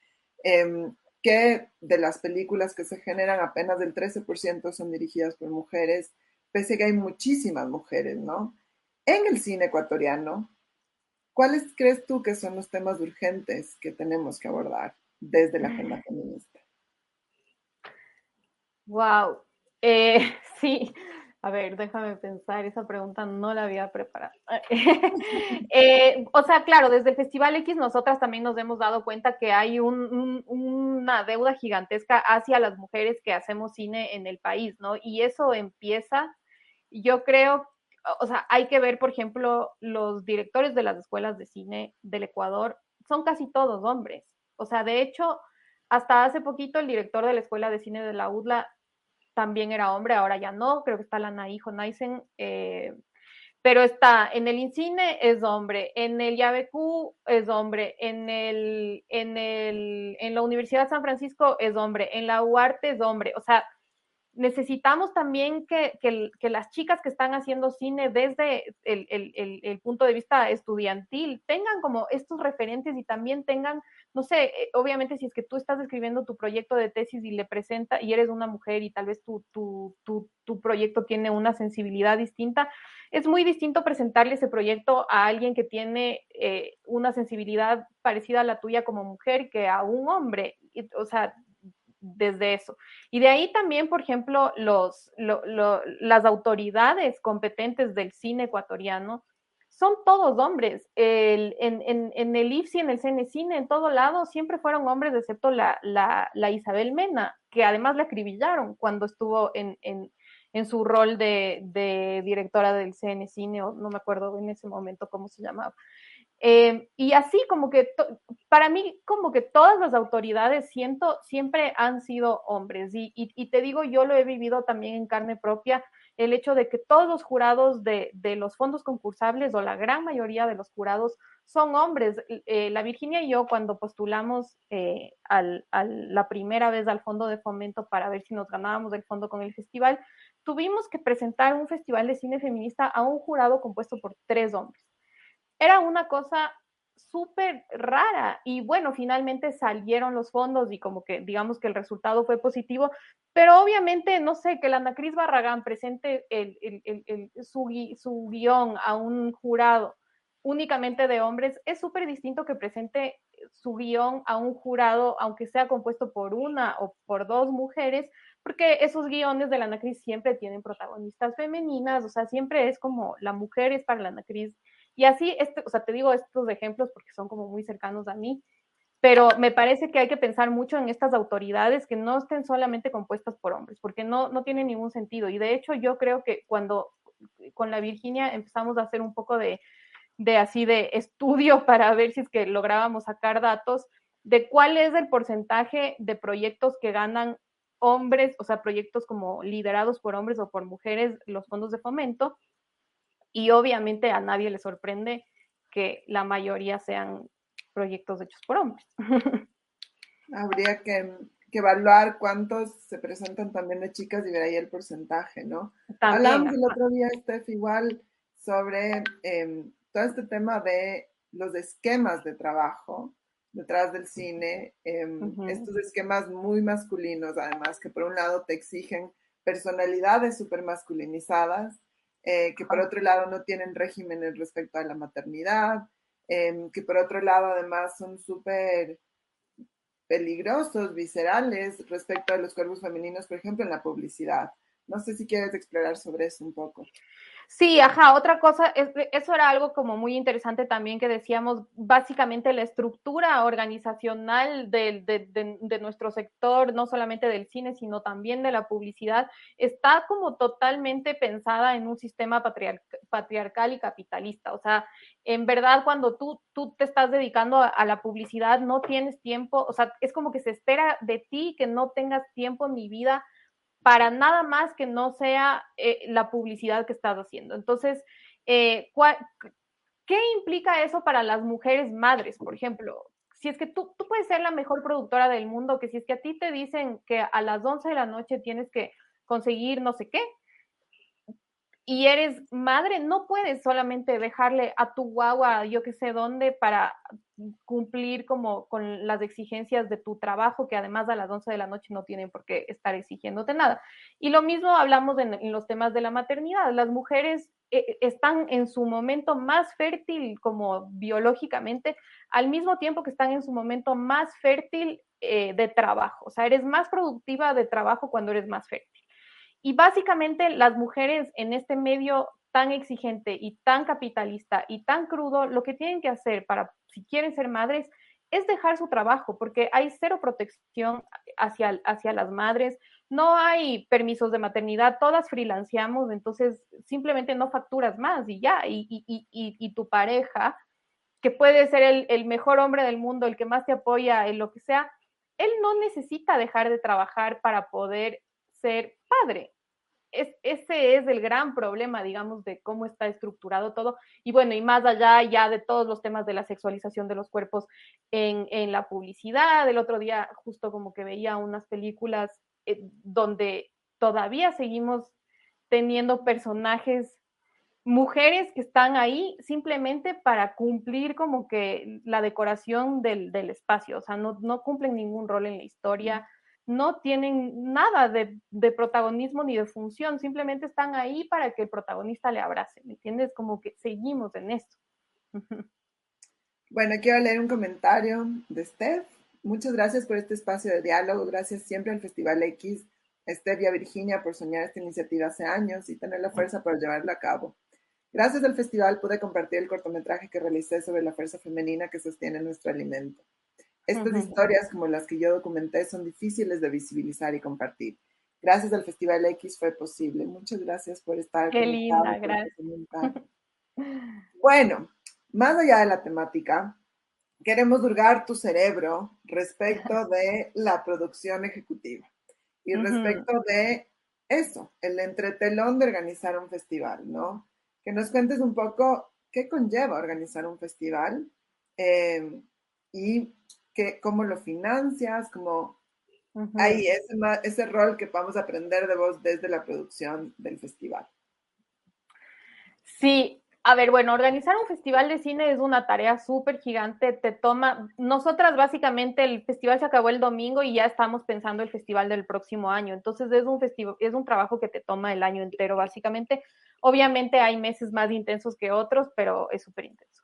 que de las películas que se generan apenas del 13% son dirigidas por mujeres, pese a que hay muchísimas mujeres, ¿no? En el cine ecuatoriano, ¿cuáles crees tú que son los temas urgentes que tenemos que abordar desde la agenda feminista? Wow. Sí, a ver, déjame pensar, esa pregunta no la había preparado. O sea, claro, desde el Festival X nosotras también nos hemos dado cuenta que hay una deuda gigantesca hacia las mujeres que hacemos cine en el país, ¿no? Y eso empieza, yo creo, o sea, hay que ver, por ejemplo, los directores de las escuelas de cine del Ecuador son casi todos hombres. O sea, de hecho, hasta hace poquito el director de la Escuela de Cine de la UDLA también era hombre, ahora ya no, creo que está la Naijo Naisen, pero está en el INCINE es hombre, en el IABQ es hombre, en la Universidad de San Francisco es hombre, en la UARTE es hombre, o sea, necesitamos también que las chicas que están haciendo cine desde el punto de vista estudiantil tengan como estos referentes y también tengan, no sé, obviamente si es que tú estás escribiendo tu proyecto de tesis y le presenta y eres una mujer y tal vez tu proyecto tiene una sensibilidad distinta, es muy distinto presentarle ese proyecto a alguien que tiene una sensibilidad parecida a la tuya como mujer que a un hombre. O sea, desde eso. Y de ahí también, por ejemplo, las autoridades competentes del cine ecuatoriano son todos hombres. En el IFSI, en el CNCine, en todo lado, siempre fueron hombres, excepto la Isabel Mena, que además la acribillaron cuando estuvo en su rol de directora del CNCine, o no me acuerdo en ese momento cómo se llamaba. Y así como que para mí como que todas las autoridades siempre han sido hombres y te digo, yo lo he vivido también en carne propia, el hecho de que todos los jurados de los fondos concursables o la gran mayoría de los jurados son hombres. La Virginia y yo cuando postulamos la primera vez al fondo de fomento para ver si nos ganábamos el fondo con el festival, tuvimos que presentar un festival de cine feminista a un jurado compuesto por 3 hombres. Era una cosa súper rara y bueno, finalmente salieron los fondos y como que digamos que el resultado fue positivo, pero obviamente, no sé, que la Ana Cris Barragán presente su guión a un jurado únicamente de hombres es súper distinto que presente su guión a un jurado, aunque sea compuesto por una o por 2 mujeres, porque esos guiones de la Ana Cris siempre tienen protagonistas femeninas, o sea, siempre es como la mujer es para la Ana Cris. Y así, o sea, te digo estos ejemplos porque son como muy cercanos a mí, pero me parece que hay que pensar mucho en estas autoridades que no estén solamente compuestas por hombres, porque no tiene ningún sentido. Y de hecho yo creo que cuando con la Virginia empezamos a hacer un poco de estudio para ver si es que lográbamos sacar datos de cuál es el porcentaje de proyectos que ganan hombres, o sea, proyectos como liderados por hombres o por mujeres, los fondos de fomento, y obviamente a nadie le sorprende que la mayoría sean proyectos hechos por hombres. Habría que evaluar cuántos se presentan también de chicas y ver ahí el porcentaje, ¿no? También, hablamos el otro día, Steph, igual sobre todo este tema de los esquemas de trabajo detrás del cine, estos esquemas muy masculinos, además, que por un lado te exigen personalidades súper masculinizadas, que por otro lado no tienen regímenes respecto a la maternidad, que por otro lado además son súper peligrosos, viscerales respecto a los cuerpos femeninos, por ejemplo, en la publicidad. No sé si quieres explorar sobre eso un poco. Sí, ajá, otra cosa, eso era algo como muy interesante también que decíamos, básicamente la estructura organizacional de nuestro sector, no solamente del cine, sino también de la publicidad, está como totalmente pensada en un sistema patriarcal y capitalista. O sea, en verdad, cuando tú te estás dedicando a la publicidad, no tienes tiempo, o sea, es como que se espera de ti que no tengas tiempo ni vida para nada más que no sea la publicidad que estás haciendo. Entonces, ¿qué implica eso para las mujeres madres, por ejemplo? Si es que tú puedes ser la mejor productora del mundo, que si es que a ti te dicen que a las 11 de la noche tienes que conseguir no sé qué, y eres madre, no puedes solamente dejarle a tu guagua, yo qué sé dónde, para cumplir como con las exigencias de tu trabajo, que además a las 11 de la noche no tienen por qué estar exigiéndote nada. Y lo mismo hablamos en los temas de la maternidad. Las mujeres están en su momento más fértil como biológicamente, al mismo tiempo que están en su momento más fértil de trabajo. O sea, eres más productiva de trabajo cuando eres más fértil. Y básicamente las mujeres en este medio tan exigente y tan capitalista y tan crudo, lo que tienen que hacer para, si quieren ser madres, es dejar su trabajo, porque hay cero protección hacia las madres, no hay permisos de maternidad, todas freelanceamos, entonces simplemente no facturas más y ya, y tu pareja, que puede ser el mejor hombre del mundo, el que más te apoya, en lo que sea, él no necesita dejar de trabajar para poder ser padre. Ese es el gran problema, digamos, de cómo está estructurado todo. Y bueno, y más allá ya de todos los temas de la sexualización de los cuerpos en la publicidad. El otro día justo como que veía unas películas donde todavía seguimos teniendo personajes, mujeres que están ahí simplemente para cumplir como que la decoración del espacio, o sea, no cumplen ningún rol en la historia, no tienen nada de protagonismo ni de función, simplemente están ahí para que el protagonista le abrace, ¿me entiendes? Como que seguimos en esto. Bueno, quiero leer un comentario de Steph. Muchas gracias por este espacio de diálogo. Gracias siempre al Festival X, a Steph y a Virginia por soñar esta iniciativa hace años y tener la fuerza para llevarla a cabo. Gracias al festival pude compartir el cortometraje que realicé sobre la fuerza femenina que sostiene nuestro alimento. Estas historias, como las que yo documenté, son difíciles de visibilizar y compartir. Gracias al Festival X fue posible. Muchas gracias por estar Qué linda, gracias. Bueno, más allá de la temática, queremos hurgar tu cerebro respecto de la producción ejecutiva y respecto de eso, el entretelón de organizar un festival, ¿no? Que nos cuentes un poco qué conlleva organizar un festival y cómo lo financias, cómo hay ese rol que vamos a aprender de vos desde la producción del festival. Sí, a ver, bueno, organizar un festival de cine es una tarea súper gigante, nosotras básicamente el festival se acabó el domingo y ya estamos pensando el festival del próximo año, entonces es un trabajo que te toma el año entero básicamente. Obviamente hay meses más intensos que otros, pero es súper intenso.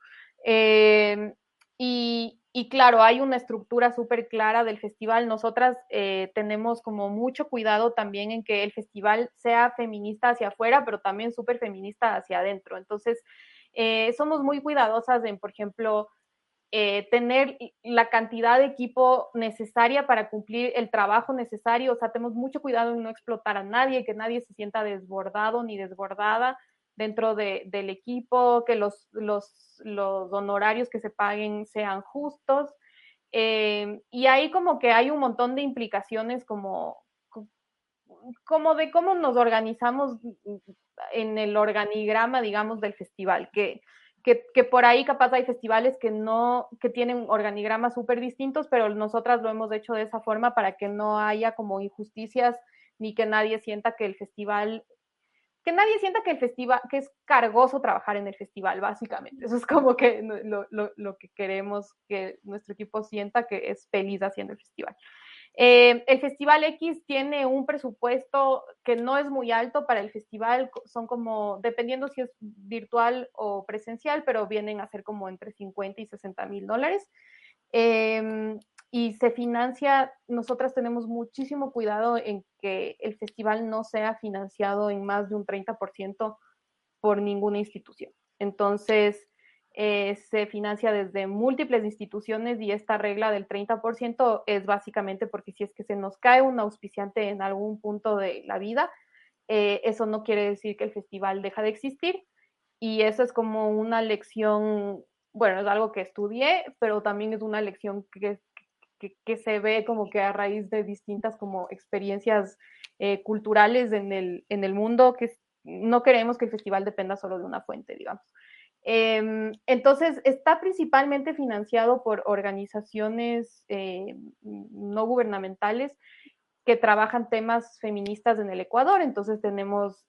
Y claro, hay una estructura súper clara del festival. Nosotras tenemos como mucho cuidado también en que el festival sea feminista hacia afuera, pero también súper feminista hacia adentro. Entonces, somos muy cuidadosas en, por ejemplo, tener la cantidad de equipo necesaria para cumplir el trabajo necesario. O sea, tenemos mucho cuidado en no explotar a nadie, que nadie se sienta desbordado ni desbordada dentro del equipo, que los honorarios que se paguen sean justos. Y ahí como que hay un montón de implicaciones como de cómo nos organizamos en el organigrama, digamos, del festival, que por ahí capaz hay festivales que tienen organigramas súper distintos, pero nosotras lo hemos hecho de esa forma para que no haya como injusticias ni que nadie sienta que el festival que es cargoso trabajar en el festival, básicamente. Eso es como que lo que queremos que nuestro equipo sienta, que es feliz haciendo el festival. El Festival X tiene un presupuesto que no es muy alto para el festival, son como, dependiendo si es virtual o presencial, pero vienen a ser como entre 50 y 60 mil dólares. Y se financia, nosotras tenemos muchísimo cuidado en que el festival no sea financiado en más de un 30% por ninguna institución. Entonces, se financia desde múltiples instituciones y esta regla del 30% es básicamente porque si es que se nos cae un auspiciante en algún punto de la vida, eso no quiere decir que el festival deja de existir, y eso es como una lección, bueno, es algo que estudié, pero también es una lección que se ve como que a raíz de distintas como experiencias culturales en el mundo, que no queremos que el festival dependa solo de una fuente, digamos. Entonces, está principalmente financiado por organizaciones no gubernamentales que trabajan temas feministas en el Ecuador. Entonces tenemos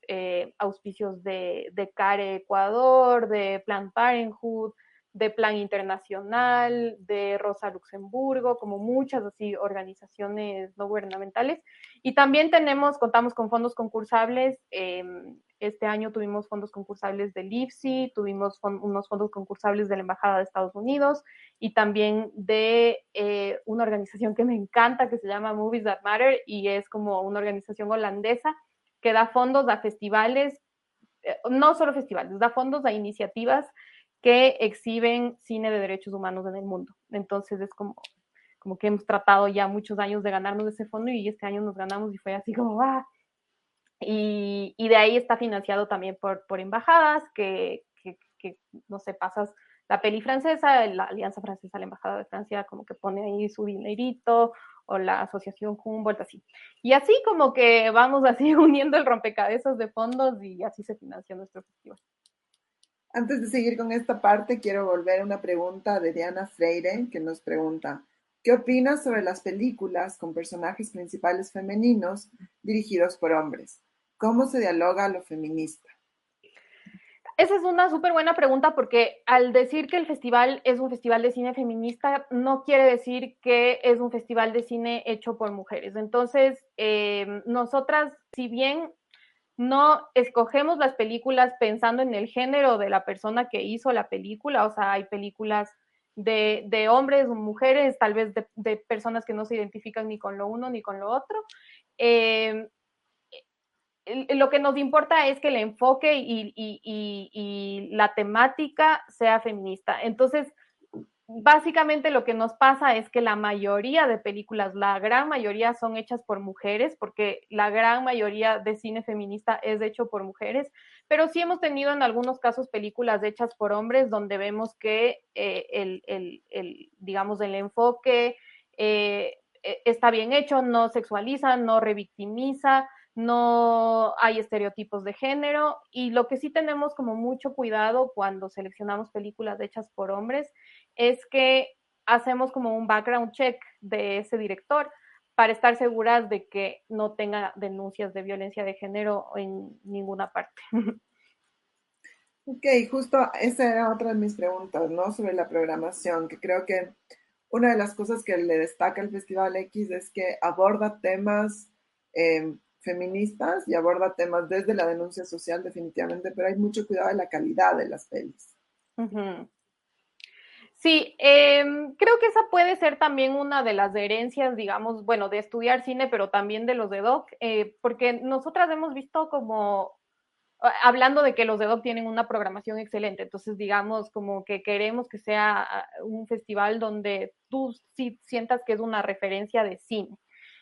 auspicios de CARE Ecuador, de Planned Parenthood, de Plan Internacional, de Rosa Luxemburgo, como muchas así organizaciones no gubernamentales. Y también contamos con fondos concursables. Este año tuvimos fondos concursables del IFSI, tuvimos unos fondos concursables de la Embajada de Estados Unidos y también de una organización que me encanta que se llama Movies That Matter, y es como una organización holandesa que da fondos a festivales, no solo festivales, da fondos a iniciativas que exhiben cine de derechos humanos en el mundo. Entonces es como que hemos tratado ya muchos años de ganarnos ese fondo y este año nos ganamos y fue así como ¡ah! Y de ahí está financiado también por embajadas que, no sé, pasas la peli francesa, la Alianza Francesa, la Embajada de Francia como que pone ahí su dinerito, o la Asociación Humboldt, así. Y así como que vamos así uniendo el rompecabezas de fondos y así se financia nuestro festival. Antes de seguir con esta parte, quiero volver a una pregunta de Diana Freire, que nos pregunta, ¿qué opinas sobre las películas con personajes principales femeninos dirigidos por hombres? ¿Cómo se dialoga lo feminista? Esa es una súper buena pregunta, porque al decir que el festival es un festival de cine feminista, no quiere decir que es un festival de cine hecho por mujeres. Entonces, nosotras, si bien no escogemos las películas pensando en el género de la persona que hizo la película, o sea, hay películas de hombres o mujeres, tal vez de personas que no se identifican ni con lo uno ni con lo otro. Lo que nos importa es que el enfoque y la temática sea feminista. Entonces, básicamente lo que nos pasa es que la mayoría de películas, la gran mayoría son hechas por mujeres, porque la gran mayoría de cine feminista es hecho por mujeres, pero sí hemos tenido en algunos casos películas hechas por hombres donde vemos que digamos, el enfoque está bien hecho, no sexualiza, no revictimiza, no hay estereotipos de género, y lo que sí tenemos como mucho cuidado cuando seleccionamos películas hechas por hombres es que hacemos como un background check de ese director para estar seguras de que no tenga denuncias de violencia de género en ninguna parte. Ok, justo esa era otra de mis preguntas, ¿no? Sobre la programación, que creo que una de las cosas que le destaca el Festival X es que aborda temas feministas y aborda temas desde la denuncia social definitivamente, pero hay mucho cuidado de la calidad de las pelis. Uh-huh. Sí, creo que esa puede ser también una de las herencias, digamos, bueno, de estudiar cine, pero también de los de Doc, porque nosotras hemos visto como, hablando de que los de Doc tienen una programación excelente, entonces digamos como que queremos que sea un festival donde tú sí sientas que es una referencia de cine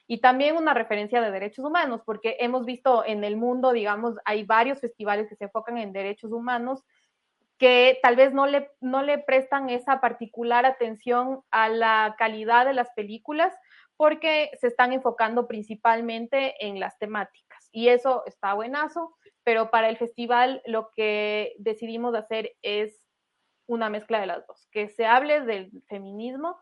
y también una referencia de derechos humanos, porque hemos visto en el mundo, digamos, hay varios festivales que se enfocan en derechos humanos que tal vez no le prestan esa particular atención a la calidad de las películas porque se están enfocando principalmente en las temáticas. Y eso está buenazo, pero para el festival lo que decidimos hacer es una mezcla de las dos, que se hable del feminismo,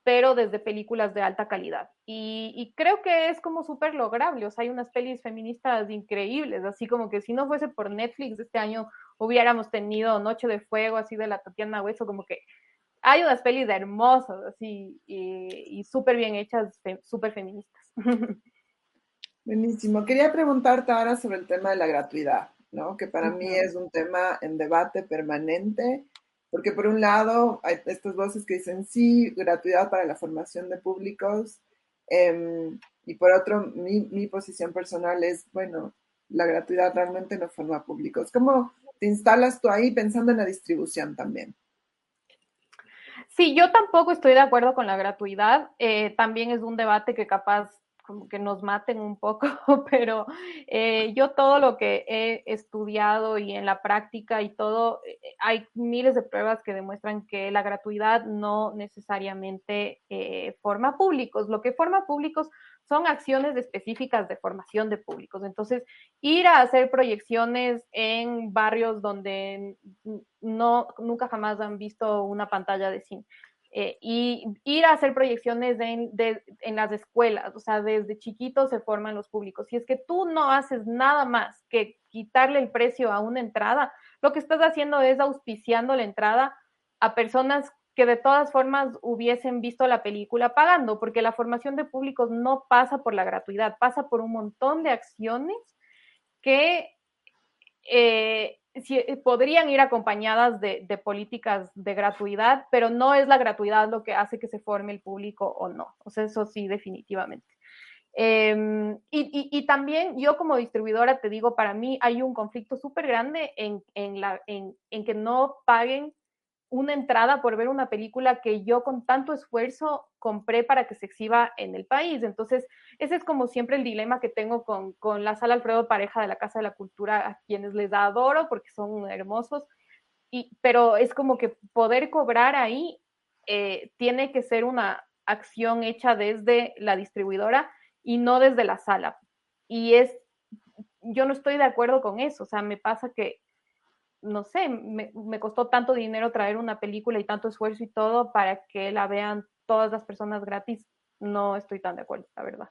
pero desde películas de alta calidad. Y creo que es como súper lograble, o sea, hay unas pelis feministas increíbles, así como que si no fuese por Netflix este año hubiéramos tenido Noche de Fuego, así de la Tatiana Hueso, como que hay unas pelis hermosas, así, y súper bien hechas, súper feministas. Buenísimo. Quería preguntarte ahora sobre el tema de la gratuidad, ¿no? Que para mí es un tema en debate permanente, porque por un lado hay estas voces que dicen sí, gratuidad para la formación de públicos, y por otro, mi posición personal es, bueno, la gratuidad realmente no forma públicos. te instalas tú ahí pensando en la distribución también. Sí, yo tampoco estoy de acuerdo con la gratuidad. También es un debate que capaz como que nos maten un poco, pero yo todo lo que he estudiado y en la práctica y todo, hay miles de pruebas que demuestran que la gratuidad no necesariamente forma públicos. Lo que forma públicos son acciones específicas de formación de públicos. Entonces, ir a hacer proyecciones en barrios donde nunca jamás han visto una pantalla de cine. Y ir a hacer proyecciones en las escuelas, o sea, desde chiquitos se forman los públicos. Si es que tú no haces nada más que quitarle el precio a una entrada, lo que estás haciendo es auspiciando la entrada a personas que de todas formas hubiesen visto la película pagando, porque la formación de públicos no pasa por la gratuidad, pasa por un montón de acciones que podrían ir acompañadas de políticas de gratuidad, pero no es la gratuidad lo que hace que se forme el público o no. O sea, eso sí, definitivamente. Y también yo como distribuidora te digo, para mí hay un conflicto súper grande en que no paguen una entrada por ver una película que yo con tanto esfuerzo compré para que se exhiba en el país. Entonces, ese es como siempre el dilema que tengo con la Sala Alfredo Pareja de la Casa de la Cultura, a quienes les adoro porque son hermosos, pero es como que poder cobrar ahí tiene que ser una acción hecha desde la distribuidora y no desde la sala. Yo no estoy de acuerdo con eso, o sea, me pasa que no sé, me costó tanto dinero traer una película y tanto esfuerzo y todo para que la vean todas las personas gratis. No estoy tan de acuerdo, la verdad.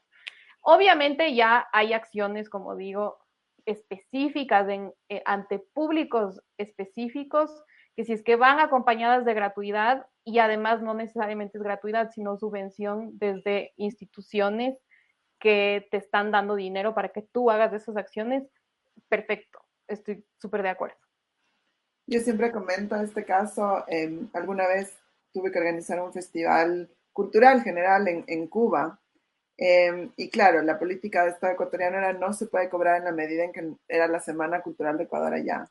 Obviamente ya hay acciones, como digo, específicas ante públicos específicos, que si es que van acompañadas de gratuidad y además no necesariamente es gratuidad, sino subvención desde instituciones que te están dando dinero para que tú hagas esas acciones, perfecto, estoy súper de acuerdo. Yo siempre comento este caso, alguna vez tuve que organizar un festival cultural general en Cuba, y claro, la política de Estado ecuatoriano era no se puede cobrar en la medida en que era la Semana Cultural de Ecuador allá.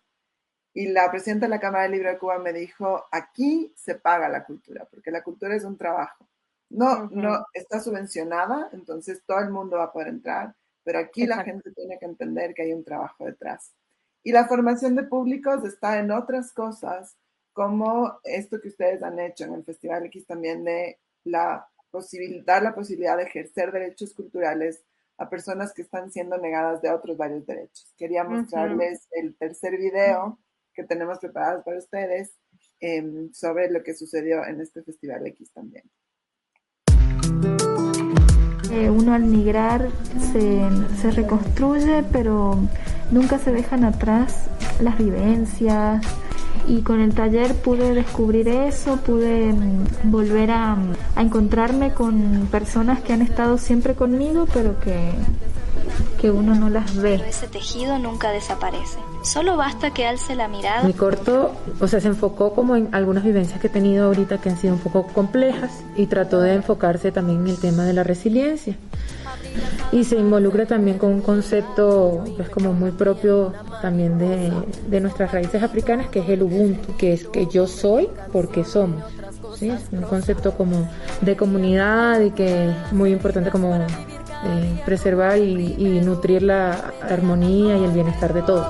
Y la presidenta de la Cámara del Libro de Cuba me dijo, aquí se paga la cultura, porque la cultura es un trabajo. No, no está subvencionada, entonces todo el mundo va a poder entrar, pero aquí la gente tiene que entender que hay un trabajo detrás. Y la formación de públicos está en otras cosas, como esto que ustedes han hecho en el Festival X también de dar la posibilidad de ejercer derechos culturales a personas que están siendo negadas de otros varios derechos. Quería mostrarles el tercer video que tenemos preparados para ustedes sobre lo que sucedió en este Festival X también. Uno al migrar se reconstruye, pero nunca se dejan atrás las vivencias, y con el taller pude descubrir eso, pude volver a encontrarme con personas que han estado siempre conmigo, pero que uno no las ve. Ese tejido nunca desaparece. Solo basta que alce la mirada. Mi corto, se enfocó como en algunas vivencias que he tenido ahorita que han sido un poco complejas, y trató de enfocarse también en el tema de la resiliencia. Y se involucra también con un concepto pues como muy propio también de nuestras raíces africanas, que es el Ubuntu, que es que yo soy porque somos. ¿Sí? Es un concepto como de comunidad y que es muy importante como preservar y nutrir la armonía y el bienestar de todos.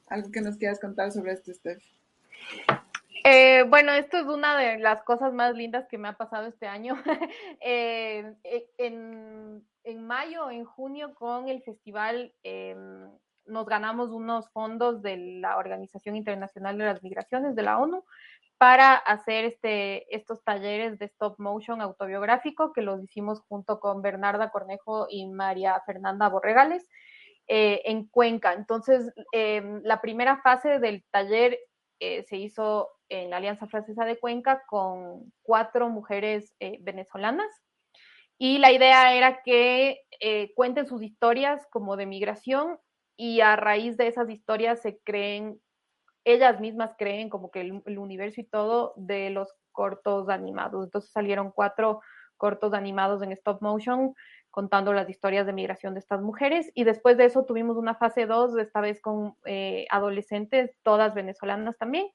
¿Algo que nos quieras contar sobre esto, Steph? Bueno, esto es una de las cosas más lindas que me ha pasado este año. En mayo, en junio, con el festival, nos ganamos unos fondos de la Organización Internacional de las Migraciones, de la ONU, para hacer estos talleres de stop motion autobiográfico, que los hicimos junto con Bernarda Cornejo y María Fernanda Borregales, en Cuenca. Entonces, la primera fase del taller se hizo en la Alianza Francesa de Cuenca con 4 mujeres venezolanas, y la idea era que cuenten sus historias como de migración, y a raíz de esas historias ellas mismas creen como que el universo y todo de los cortos animados. Entonces salieron 4 cortos animados en stop motion contando las historias de migración de estas mujeres, y después de eso tuvimos una fase 2, esta vez con adolescentes, todas venezolanas también,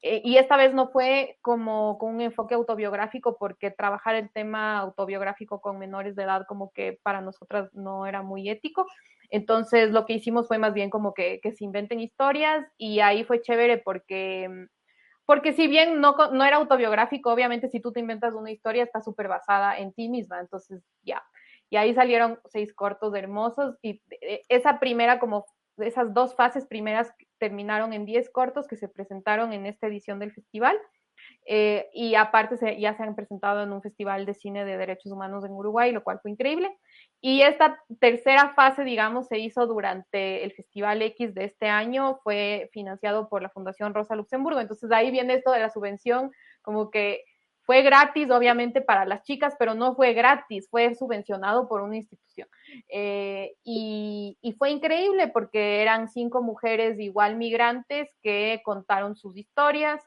y esta vez no fue como con un enfoque autobiográfico, porque trabajar el tema autobiográfico con menores de edad como que para nosotras no era muy ético. Entonces lo que hicimos fue más bien como que se inventen historias, y ahí fue chévere porque si bien no era autobiográfico, obviamente si tú te inventas una historia está súper basada en ti misma, entonces ya. Y ahí salieron 6 cortos hermosos, y esa primera, como esas 2 fases primeras terminaron en 10 cortos que se presentaron en esta edición del festival. Y aparte ya se han presentado en un festival de cine de derechos humanos en Uruguay, lo cual fue increíble. Y esta tercera fase, digamos, se hizo durante el Festival X de este año, fue financiado por la Fundación Rosa Luxemburgo. Entonces ahí viene esto de la subvención, como que fue gratis, obviamente, para las chicas, pero no fue gratis, fue subvencionado por una institución. Y fue increíble porque eran 5 mujeres igual migrantes que contaron sus historias,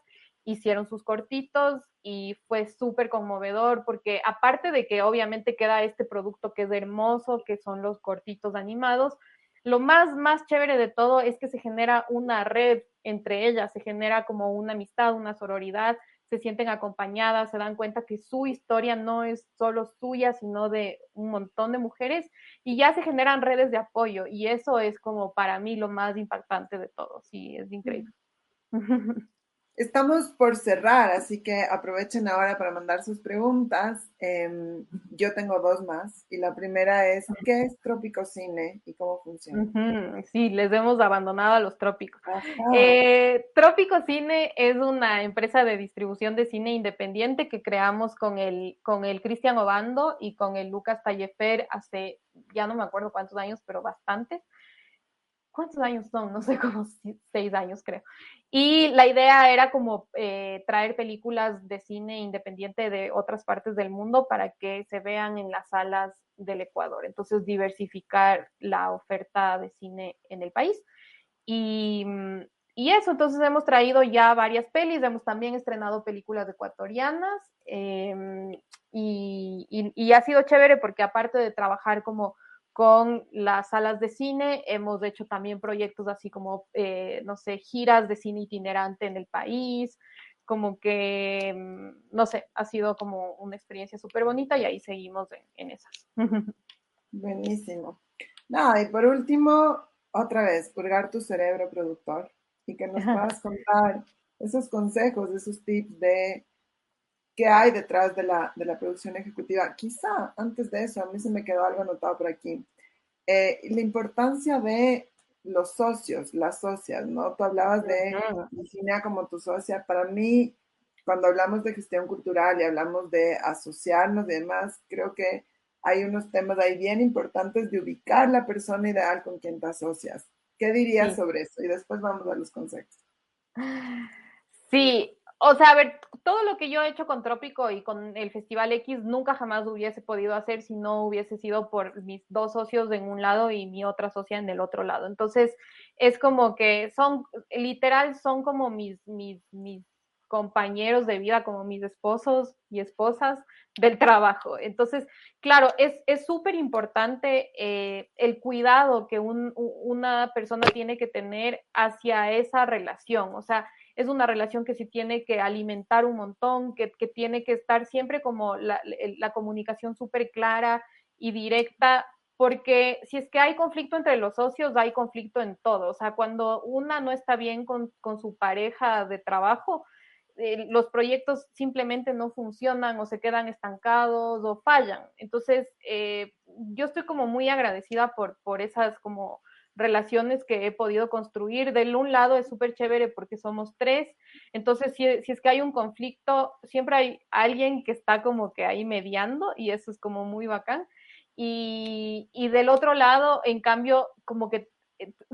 hicieron sus cortitos, y fue súper conmovedor porque aparte de que obviamente queda este producto que es hermoso, que son los cortitos animados, lo más chévere de todo es que se genera una red entre ellas, se genera como una amistad, una sororidad, se sienten acompañadas, se dan cuenta que su historia no es solo suya, sino de un montón de mujeres, y ya se generan redes de apoyo, y eso es como para mí lo más impactante de todo. Sí, es increíble. Estamos por cerrar, así que aprovechen ahora para mandar sus preguntas. Yo tengo 2 más, y la primera es, ¿qué es Trópico Cine y cómo funciona? Sí, les hemos abandonado a los trópicos. Trópico Cine es una empresa de distribución de cine independiente que creamos con el Cristian Obando y con el Lucas Tallefer hace, ya no me acuerdo cuántos años, pero bastantes. ¿Cuántos años son? No sé, como 6 años creo. Y la idea era como traer películas de cine independiente de otras partes del mundo para que se vean en las salas del Ecuador. Entonces, diversificar la oferta de cine en el país. Y eso, entonces hemos traído ya varias pelis, hemos también estrenado películas ecuatorianas, y ha sido chévere porque aparte de trabajar como con las salas de cine, hemos hecho también proyectos así como, no sé, giras de cine itinerante en el país, como que, no sé, ha sido como una experiencia súper bonita, y ahí seguimos en esas. Buenísimo. No, y por último, otra vez, purgar tu cerebro productor y que nos puedas contar esos consejos, esos tips de qué hay detrás de la producción ejecutiva. Quizá antes de eso, a mí se me quedó algo anotado por aquí. La importancia de los socios, las socias, ¿no? Tú hablabas de Virginia como tu socia. Para mí, cuando hablamos de gestión cultural y hablamos de asociarnos y demás, creo que hay unos temas ahí bien importantes de ubicar la persona ideal con quien te asocias. ¿Qué dirías sobre eso? Y después vamos a los consejos. Sí, o sea, a ver, todo lo que yo he hecho con Trópico y con el Festival X nunca jamás hubiese podido hacer si no hubiese sido por mis 2 socios en un lado y mi otra socia en el otro lado. Entonces, es como que son, literal, son como mis compañeros de vida, como mis esposos y esposas del trabajo. Entonces, claro, es súper importante el cuidado que una persona tiene que tener hacia esa relación. O sea, es una relación que se tiene que alimentar un montón, que tiene que estar siempre como la comunicación súper clara y directa, porque si es que hay conflicto entre los socios, hay conflicto en todo. O sea, cuando una no está bien con su pareja de trabajo, los proyectos simplemente no funcionan o se quedan estancados o fallan. Entonces, yo estoy como muy agradecida por esas como relaciones que he podido construir. Del un lado es súper chévere porque somos 3, entonces si es que hay un conflicto, siempre hay alguien que está como que ahí mediando, y eso es como muy bacán. Y del otro lado, en cambio, como que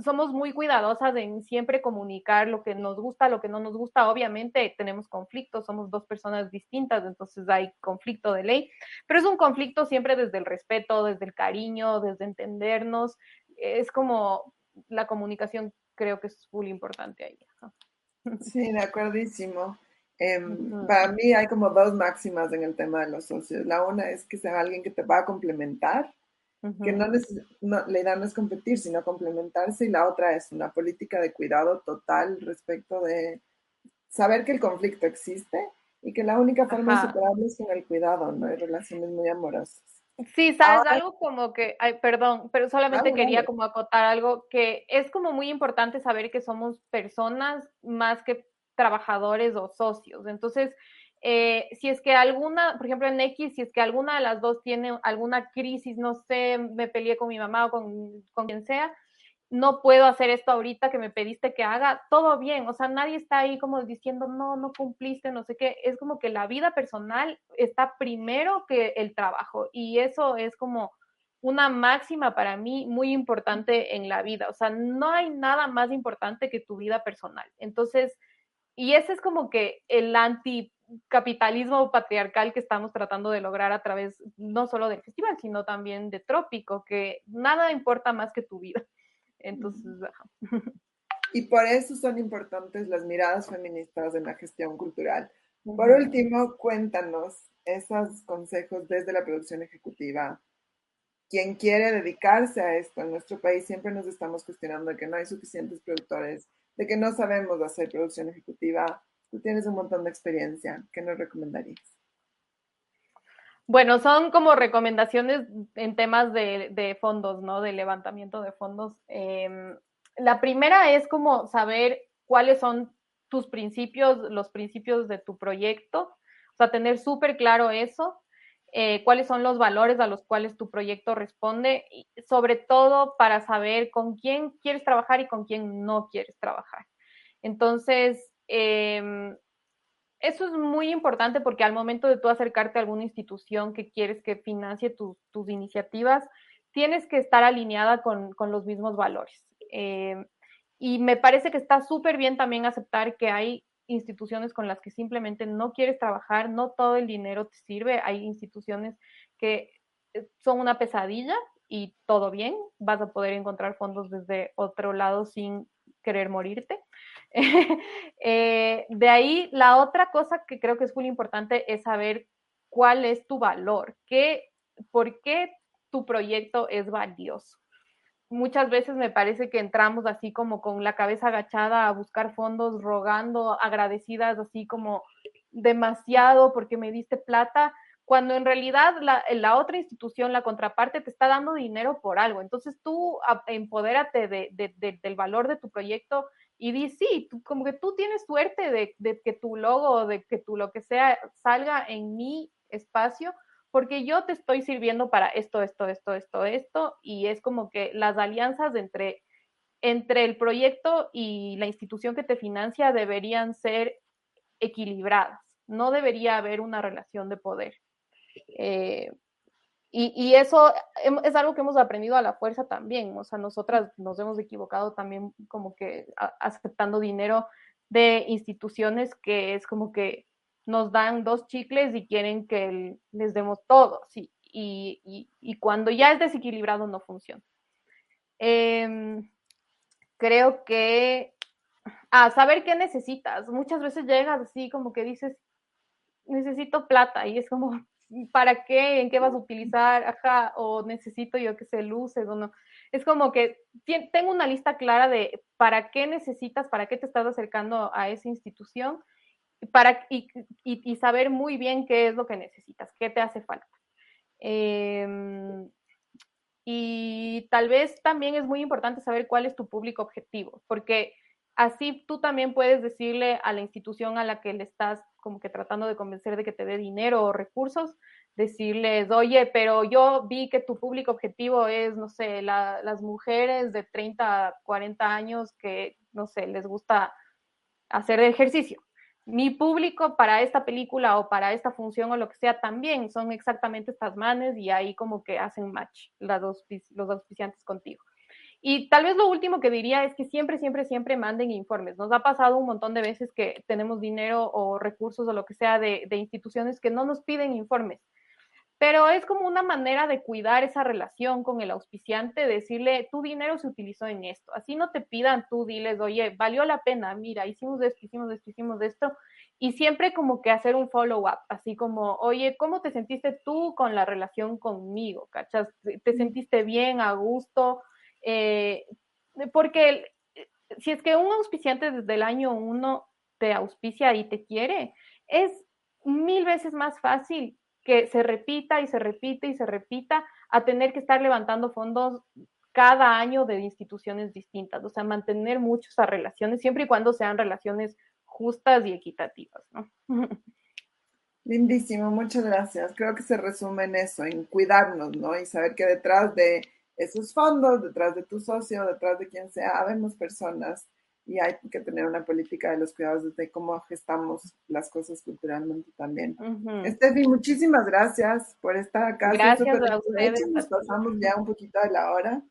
somos muy cuidadosas en siempre comunicar lo que nos gusta, lo que no nos gusta. Obviamente tenemos conflictos, somos 2 personas distintas, entonces hay conflicto de ley, pero es un conflicto siempre desde el respeto, desde el cariño, desde entendernos. Es como la comunicación, creo que es full importante ahí. Sí, de acuerdísimo. Para mí hay como dos máximas en el tema de los socios. La una es que sea alguien que te va a complementar, que la idea no es competir, sino complementarse, y la otra es una política de cuidado total respecto de saber que el conflicto existe y que la única forma de superarlo es con el cuidado, no hay relaciones muy amorosas. Sí, sabes, algo como que, ay, perdón, pero solamente quería como acotar algo que es como muy importante saber que somos personas más que trabajadores o socios. Entonces, si es que alguna, por ejemplo en X, si es que alguna de las dos tiene alguna crisis, no sé, me peleé con mi mamá o con quien sea, no puedo hacer esto ahorita que me pediste que haga, todo bien, o sea, nadie está ahí como diciendo, no cumpliste, no sé qué, es como que la vida personal está primero que el trabajo, y eso es como una máxima para mí muy importante en la vida, o sea, no hay nada más importante que tu vida personal. Entonces, y ese es como que el anticapitalismo patriarcal que estamos tratando de lograr a través no solo del festival, sino también de Trópico, que nada importa más que tu vida. Entonces, y por eso son importantes las miradas feministas en la gestión cultural. Por último, cuéntanos esos consejos desde la producción ejecutiva. Quien quiere dedicarse a esto en nuestro país, siempre nos estamos cuestionando de que no hay suficientes productores, de que no sabemos hacer producción ejecutiva. Tú tienes un montón de experiencia. ¿Qué nos recomendarías? Bueno, son como recomendaciones en temas de fondos, ¿no? De levantamiento de fondos. La primera es como saber cuáles son tus principios, los principios de tu proyecto, o sea, tener súper claro eso, cuáles son los valores a los cuales tu proyecto responde, y sobre todo para saber con quién quieres trabajar y con quién no quieres trabajar. Entonces, eso es muy importante porque al momento de tú acercarte a alguna institución que quieres que financie tus iniciativas, tienes que estar alineada con los mismos valores. Y me parece que está súper bien también aceptar que hay instituciones con las que simplemente no quieres trabajar, no todo el dinero te sirve, hay instituciones que son una pesadilla y todo bien, vas a poder encontrar fondos desde otro lado sin querer morirte. De ahí, la otra cosa que creo que es muy importante es saber cuál es tu valor, por qué tu proyecto es valioso. Muchas veces me parece que entramos así como con la cabeza agachada a buscar fondos, rogando, agradecidas, así como demasiado porque me diste plata, cuando en realidad la otra institución, la contraparte, te está dando dinero por algo. Entonces tú empodérate del valor de tu proyecto y di, sí, como que tú tienes suerte de que tu logo, de que tu lo que sea salga en mi espacio, porque yo te estoy sirviendo para esto, y es como que las alianzas entre el proyecto y la institución que te financia deberían ser equilibradas, no debería haber una relación de poder. Y eso es algo que hemos aprendido a la fuerza también, o sea, nosotras nos hemos equivocado también como que aceptando dinero de instituciones que es como que nos dan 2 chicles y quieren que les demos todo, sí, y cuando ya es desequilibrado no funciona. Creo que saber qué necesitas. Muchas veces llegas así como que dices, necesito plata, y es como, ¿para qué? ¿En qué vas a utilizar? Ajá, o necesito yo que se luces o no. Es como que tengo una lista clara de para qué necesitas, para qué te estás acercando a esa institución, y saber muy bien qué es lo que necesitas, qué te hace falta. Y tal vez también es muy importante saber cuál es tu público objetivo, porque así tú también puedes decirle a la institución a la que le estás como que tratando de convencer de que te dé dinero o recursos, decirles, oye, pero yo vi que tu público objetivo es, no sé, las mujeres de 30 a 40 años que, no sé, les gusta hacer ejercicio. Mi público para esta película o para esta función o lo que sea también son exactamente estas manes, y ahí como que hacen match los auspiciantes contigo. Y tal vez lo último que diría es que siempre manden informes. Nos ha pasado un montón de veces que tenemos dinero o recursos o lo que sea de instituciones que no nos piden informes. Pero es como una manera de cuidar esa relación con el auspiciante, decirle, tu dinero se utilizó en esto. Así no te pidan, tú diles, oye, valió la pena, mira, hicimos esto, y siempre como que hacer un follow-up, así como, oye, ¿cómo te sentiste tú con la relación conmigo? ¿Cachas? ¿Te sentiste bien, a gusto? Porque si es que un auspiciante desde el año 1 te auspicia y te quiere, es 1000 veces más fácil que se repita y se repite y se repita a tener que estar levantando fondos cada año de instituciones distintas, o sea, mantener mucho esas relaciones, siempre y cuando sean relaciones justas y equitativas, ¿no? Lindísimo, muchas gracias. Creo que se resume en eso, en cuidarnos, ¿no? Y saber que detrás de esos fondos, detrás de tu socio, detrás de quien sea, habemos personas y hay que tener una política de los cuidados desde cómo gestamos las cosas culturalmente también. Steffi, muchísimas gracias por estar acá. Gracias a ustedes. De hecho, nos pasamos ya un poquito de la hora.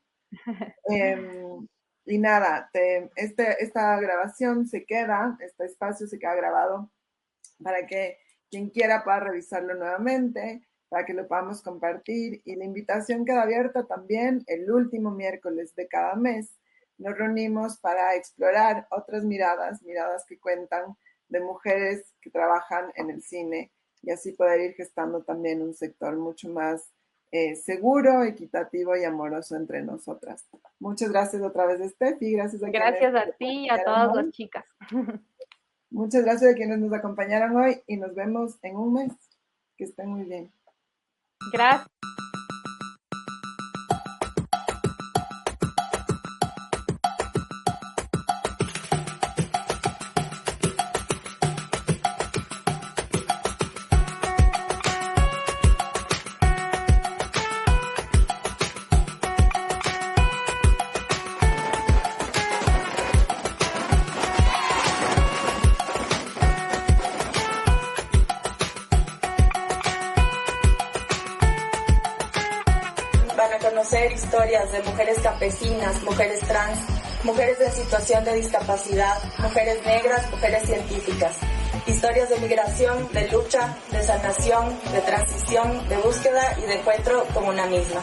Y nada, esta grabación se queda, este espacio se queda grabado para que quien quiera pueda revisarlo nuevamente, para que lo podamos compartir. Y la invitación queda abierta también el último miércoles de cada mes. Nos reunimos para explorar otras miradas que cuentan de mujeres que trabajan en el cine y así poder ir gestando también un sector mucho más seguro, equitativo y amoroso entre nosotras. Muchas gracias otra vez, Steffi. Gracias a ti y a todas las chicas. Muchas gracias a quienes nos acompañaron hoy y nos vemos en un mes. Que estén muy bien. Gracias. Conocer historias de mujeres campesinas, mujeres trans, mujeres en situación de discapacidad, mujeres negras, mujeres científicas. Historias de migración, de lucha, de sanación, de transición, de búsqueda y de encuentro como una misma.